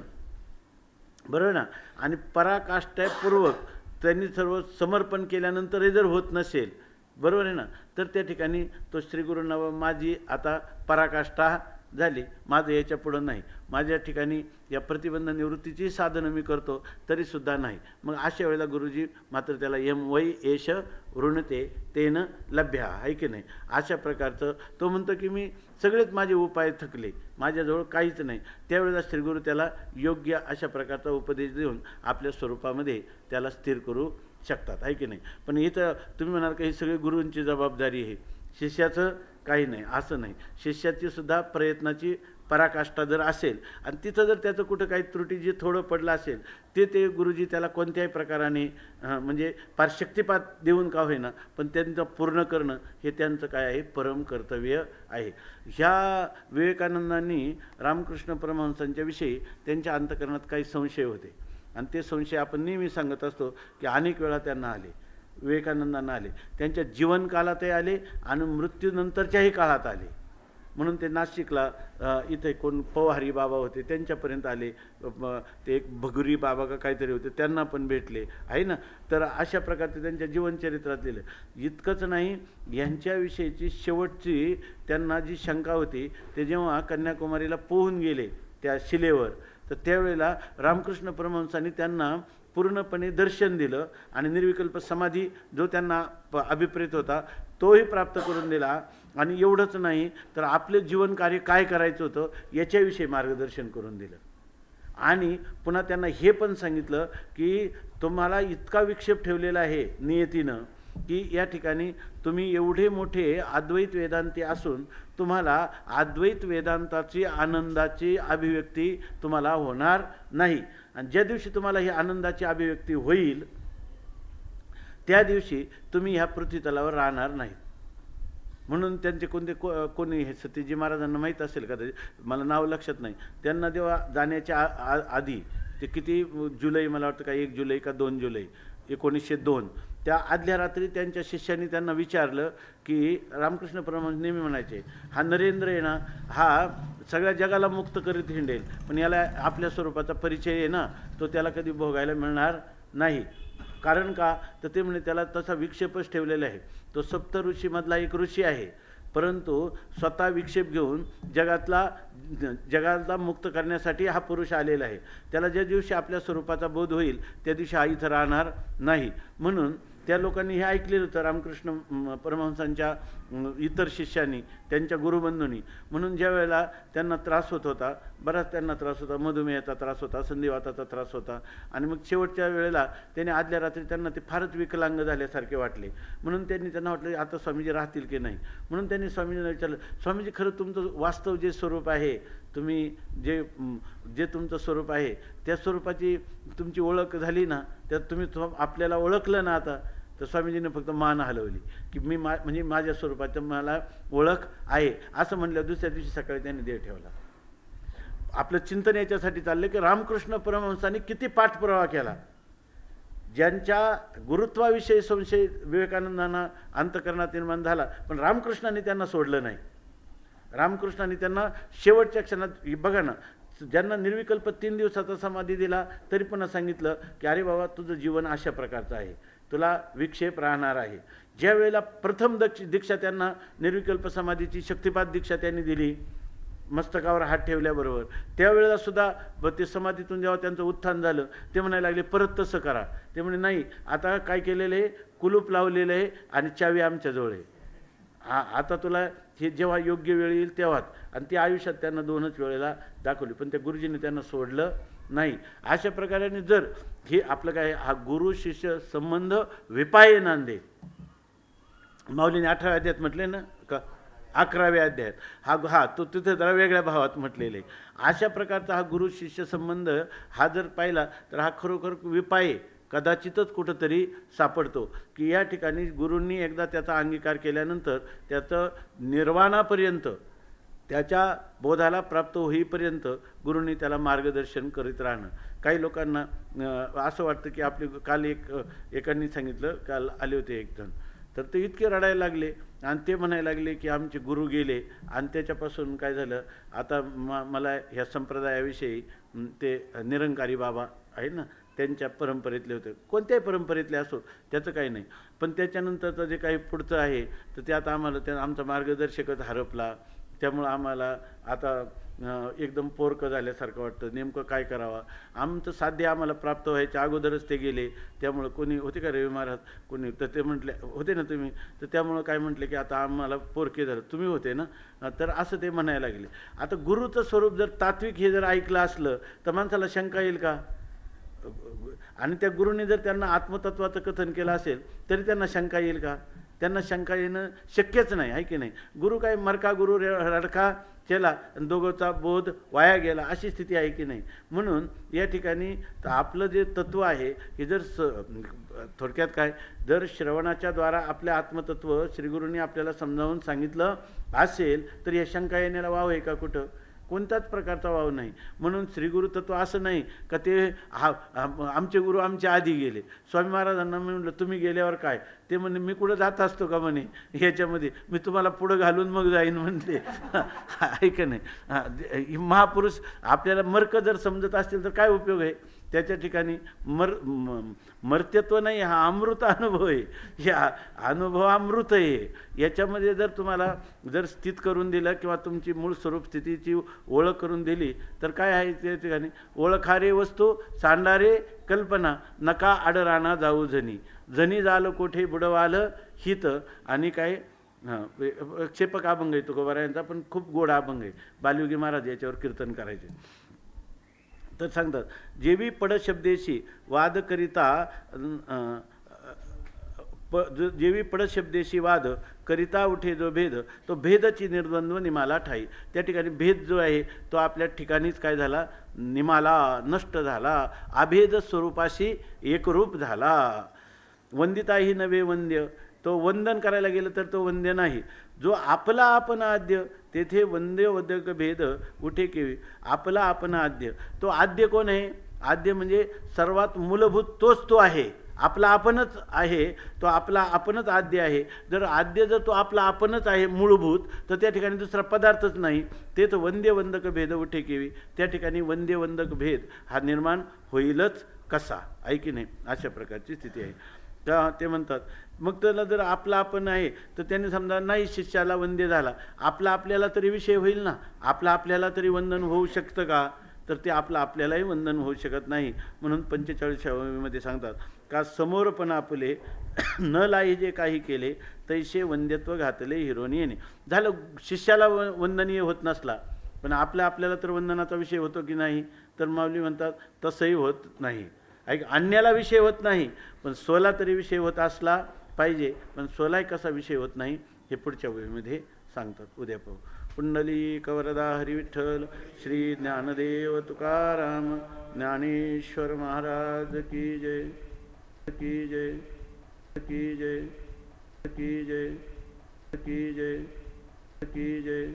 A: बरोबर ना, आणि पराकाष्ठापूर्वक त्यांनी सर्व समर्पण केल्यानंतरही जर होत नसेल, बरोबर आहे ना, तर त्या ठिकाणी तो श्रीगुरूंना माझी आता पराकाष्ठा झाली, माझं याच्या पुढं नाही, माझ्या ठिकाणी या प्रतिबंध निवृत्तीची साधनं मी करतो तरीसुद्धा नाही. मग अशा वेळेला गुरुजी मात्र त्याला यम वै एष ऋणते तेन लभ्या, आहे की नाही, अशा प्रकारचं तो म्हणतो की मी सगळेच माझे उपाय थकले, माझ्याजवळ काहीच नाही. त्यावेळेला श्रीगुरू त्याला योग्य अशा प्रकारचा उपदेश देऊन आपल्या स्वरूपामध्ये त्याला स्थिर करू शकतात, आहे की नाही. पण इथं तुम्ही म्हणाल का ही सगळी गुरूंची जबाबदारी आहे, शिष्याचं काही नाही, असं नाही. शिष्याची सुद्धा प्रयत्नाची पराकाष्ठा जर असेल आणि तिथं जर त्याचं कुठं काही त्रुटी जी थोडं पडलं असेल, ते गुरुजी त्याला कोणत्याही प्रकाराने म्हणजे फार शक्तिपात देऊन का होईना पण त्यांचं पूर्ण करणं हे त्यांचं काय आहे, परम कर्तव्य आहे. ह्या विवेकानंदांनी रामकृष्ण परमहंसांच्या विषयी त्यांच्या अंतःकरणात काही संशय होते आणि ते संशय आपण नेहमी सांगत असतो की अनेक वेळा त्यांना आले, विवेकानंदांना आले, त्यांच्या जीवनकालातही आले आणि मृत्यूनंतरच्याही काळात आले. म्हणून ते नाशिकला इथे कोण पवारी बाबा होते त्यांच्यापर्यंत आले, ते एक भगुरी बाबा का काहीतरी होते त्यांना पण भेटले, आहे ना. तर अशा प्रकारचे त्यांच्या जीवनचरित्रात लिहिलं. इतकंच नाही, यांच्याविषयीची शेवटची त्यांना जी शंका होती ते जेव्हा कन्याकुमारीला पोहून गेले त्या शिलेवर, तर त्यावेळेला रामकृष्ण परमहंसांनी त्यांना पूर्णपणे दर्शन दिलं आणि निर्विकल्प समाधी जो त्यांना अभिप्रेत होता तोही प्राप्त करून दिला. आणि एवढंच नाही तर आपले जीवन कार्य काय करायचं होतं याच्याविषयी मार्गदर्शन करून दिलं. आणि पुन्हा त्यांना हे पण सांगितलं की तुम्हाला इतका विक्षेप ठेवलेला आहे नियतीनं की या ठिकाणी तुम्ही एवढे मोठे अद्वैत वेदांती असून तुम्हाला अद्वैत वेदांताची आनंदाची अभिव्यक्ती तुम्हाला होणार नाही. आणि ज्या दिवशी तुम्हाला ही आनंदाची अभिव्यक्ती होईल त्या दिवशी तुम्ही ह्या पृथ्वीतलावर राहणार नाहीत. म्हणून त्यांचे कोणी हे सतीजी महाराजांना माहीत असेल का, मला नाव लक्षात नाही, त्यांना जेव्हा जाण्याच्या आधी ते किती जुलै, मला वाटतं का 1 जुलै का 2 जुलै 1902, त्या आदल्या रात्री त्यांच्या शिष्यांनी त्यांना विचारलं की रामकृष्ण परमहंस नेहमी म्हणायचे हा नरेंद्र आहे ना, हा सगळ्या जगाला मुक्त करीत हिंडेल पण याला आपल्या स्वरूपाचा परिचय आहे ना तो त्याला कधी भोगायला मिळणार नाही. कारण का, तर ते म्हणे त्याला तसा विक्षेपच ठेवलेला आहे. तो सप्त ऋषीमधला एक ऋषी आहे, परंतु स्वतः विक्षेप घेऊन जगाला मुक्त करण्यासाठी हा पुरुष आलेला आहे. त्याला ज्या दिवशी आपल्या स्वरूपाचा बोध होईल त्या दिवशी हा इथं राहणार नाही. म्हणून त्या लोकांनी हे ऐकलेलं होतं रामकृष्ण परमहंसांच्या इतर शिष्यांनी, त्यांच्या गुरुबंधूंनी. म्हणून ज्या वेळेला त्यांना त्रास होत होता, बराच त्यांना त्रास होता, मधुमेहाचा त्रास होता, संधिवाताचा त्रास होता, आणि मग शेवटच्या वेळेला त्याने आदल्या रात्री त्यांना ते फारच विकलांग झाल्यासारखे वाटले. म्हणून त्यांना वाटलं आता स्वामीजी राहतील की नाही. म्हणून त्यांनी स्वामीजींना विचारलं, स्वामीजी खरं तुमचं वास्तव जे स्वरूप आहे, तुम्ही जे तुमचं स्वरूप आहे त्या स्वरूपाची तुमची ओळख झाली ना, त्यात तुम्ही आपल्याला ओळखलं ना आता. तर स्वामीजीने फक्त मान हलवली की मी म्हणजे माझ्या स्वरूपाचं मला ओळख आहे असं म्हणलं. दुसऱ्या दिवशी सकाळी त्यांनी देह ठेवला. आपलं चिंतन याच्यासाठी चाललं की रामकृष्ण परमहंसांनी किती पाठपुरावा केला. ज्यांच्या गुरुत्वाविषयी संशय विवेकानंदांना अंतःकरणात निर्माण झाला पण रामकृष्णांनी त्यांना सोडलं नाही. रामकृष्णांनी त्यांना शेवटच्या क्षणात, बघा ना, ज्यांना निर्विकल्प 3 दिवसाचा समाधी दिला तरी पण सांगितलं की अरे बाबा तुझं जीवन अशा प्रकारचं आहे, तुला विक्षेप राहणार आहे. ज्या वेळेला प्रथम दीक्षा त्यांना निर्विकल्प समाधीची शक्तिपात दीक्षा त्यांनी दिली मस्तकावर हात ठेवल्याबरोबर, त्यावेळेला सुद्धा ते समाधीतून जेव्हा त्यांचं उत्थान झालं ते म्हणायला लागले परत तसं करा. ते म्हणे नाही, आता काय केलेलं आहे, कुलूप लावलेलं आहे आणि चावी आमच्याजवळ आहे. आता तुला हे जेव्हा योग्य वेळ येईल तेव्हाच. आणि ती आयुष्यात त्यांना 2च वेळेला दाखवली, पण त्या गुरुजींनी त्यांना सोडलं नाही. अशा प्रकारे जर हे आपलं काय हा गुरु शिष्य संबंध विपाये नांदे, माऊलीने 18व्या अध्यायात म्हटले ना का 11व्या अध्यायात हा तो तिथे जरा वेगळ्या भावात म्हटलेले. अशा प्रकारचा हा गुरु शिष्य संबंध हा जर पाहिला तर हा खरोखर विपाये कदाचितच कुठंतरी सापडतो की या ठिकाणी गुरूंनी एकदा त्याचा अंगीकार केल्यानंतर त्याचं निर्वाणापर्यंत त्याच्या बोधाला प्राप्त होईपर्यंत गुरूंनी त्याला मार्गदर्शन करीत राहणं. काही लोकांना असं वाटतं की आपले काल एकांनी सांगितलं, काल आले होते एक जण, तर ते इतके रडायला लागले आणि ते म्हणायला लागले की आमचे गुरु गेले आणि त्याच्यापासून काय झालं, आता मला ह्या संप्रदायाविषयी ते निरंकारी बाबा आहे ना त्यांच्या परंपरेतले होते, कोणत्याही परंपरेतले असो त्याचं काही नाही, पण त्याच्यानंतरचं जे काही पुढचं आहे तर ते आता आम्हाला आमचा मार्गदर्शकच हरपला, त्यामुळं आम्हाला आता एकदम पोरकं झाल्यासारखं वाटतं, नेमकं काय करावं. आमचं साध्य आम्हाला प्राप्त व्हायच्या अगोदरच ते गेले. त्यामुळं कोणी होते का रवी महाराज, कोणी तर ते म्हटले होते ना तुम्ही, तर त्यामुळं काय म्हटले की आता आम्हाला पोरके झालं, तुम्ही होते ना, तर असं ते म्हणायला लागले. आता गुरुचं स्वरूप जर तात्विक हे जर ऐकलं असलं तर माणसाला शंका येईल का. आणि त्या गुरुने जर त्यांना आत्मतत्वाचं कथन केलं असेल तरी त्यांना शंका येईल का. त्यांना शंका येणं शक्यच नाही, आहे की नाही. गुरु काय मरका गुरु रडका केला आणि दोघांचा बोध वाया गेला अशी स्थिती आहे की नाही. म्हणून या ठिकाणी आपलं जे तत्व आहे हे जर थोडक्यात काय, जर श्रवणाच्या द्वारा आपल्या आत्मतत्व श्रीगुरूंनी आपल्याला समजावून सांगितलं असेल तर या शंका येण्याला वाव आहे का, कुठं कोणत्याच प्रकारचा वाव नाही. म्हणून श्रीगुरु तत्व असं नाही का ते आमचे गुरु आमच्या आधी गेले. स्वामी महाराजांना मी म्हटलं तुम्ही गेल्यावर काय, ते म्हणे मी कुठं जात असतो का म्हणे ह्याच्यामध्ये, मी तुम्हाला पुढं घालून मग जाईन म्हणले. ऐक नाही, महापुरुष आपल्याला मर्क जर समजत असतील तर काय उपयोग आहे. त्याच्या ठिकाणी मर्त्यत्व नाही, हा अमृत अनुभव आहे, या अनुभव अमृत आहे. याच्यामध्ये जर तुम्हाला जर स्थित करून दिलं किंवा तुमची मूळ स्वरूप स्थितीची ओळख करून दिली तर काय आहे त्या ठिकाणी, ओळखारे वस्तू सांडारे कल्पना नका आडराणा जाऊ जनी, जनी झालं कोठे बुडवालं हित. आणि काय क्षेपक अभंग आहे तुकोबारायांचा, पण खूप गोड अभंग आहे. बालयोगी महाराज याच्यावर कीर्तन करायचे तर सांगतात, जेवी पड शब्देशी वाद करिता जेवी पड शब्देशी वाद करिता उठे जो भेद, तो भेदची निर्द्वंद्व निमाला ठाई. त्या ठिकाणी भेद जो आहे तो आपल्या ठिकाणीच काय झाला, निमाला नष्ट झाला, अभेद स्वरूपाशी एकरूप झाला. वंदिताही नवे वंद्य, तो वंदन करायला गेलं तर तो वंद्य नाही. जो आपला आपण आद्य तेथे वंद्य वदक भेद उठे केवी. आपला आपण आद्य, तो आद्य कोण आहे, आद्य म्हणजे सर्वात मूलभूत तोच तो आहे, आपला आपणच आहे, तो आपला आपणच आद्य आहे. जर आद्य जर तो आपला आपणच आहे मूलभूत तर त्या ठिकाणी दुसरा पदार्थच नाही, ते तर वंद्य वंदक भेद उठे केवी. त्या ठिकाणी वंद्य वंदक भेद हा निर्माण होईलच कसा, आहे की नाही. अशा प्रकारची स्थिती आहे. ते म्हणतात मग त्याला जर आपला आपण आहे तर त्यांनी समजा नाही शिष्याला वंद्य झाला, आपला आपल्याला तरी विषय होईल ना, आपला आपल्याला तरी वंदन होऊ शकतं का, तर ते आपलं आपल्यालाही वंदन होऊ शकत नाही. म्हणून 45मध्ये सांगतात का समोरपण आपले न लाई जे काही केले तैसे वंद्यत्व घातले हिरोनी येणे. झालं शिष्याला वंदनीय होत नसला पण आपल्याला तर वंदनाचा विषय होतो की नाही, तर माऊली म्हणतात तसंही होत नाही. अन्याला विषय होत नाही पण स्वला तरी विषय होत असला पाहिजे, पण स्वलाही कसा विषय होत नाही हे पुढच्या वेळेमध्ये सांगतात. उद्या पाहू. पुंडलिक वरदा हरी विठ्ठल श्री ज्ञानदेव तुकाराम ज्ञानेश्वर महाराज की जय, की जय, की जय, की जय, की जय, की जय.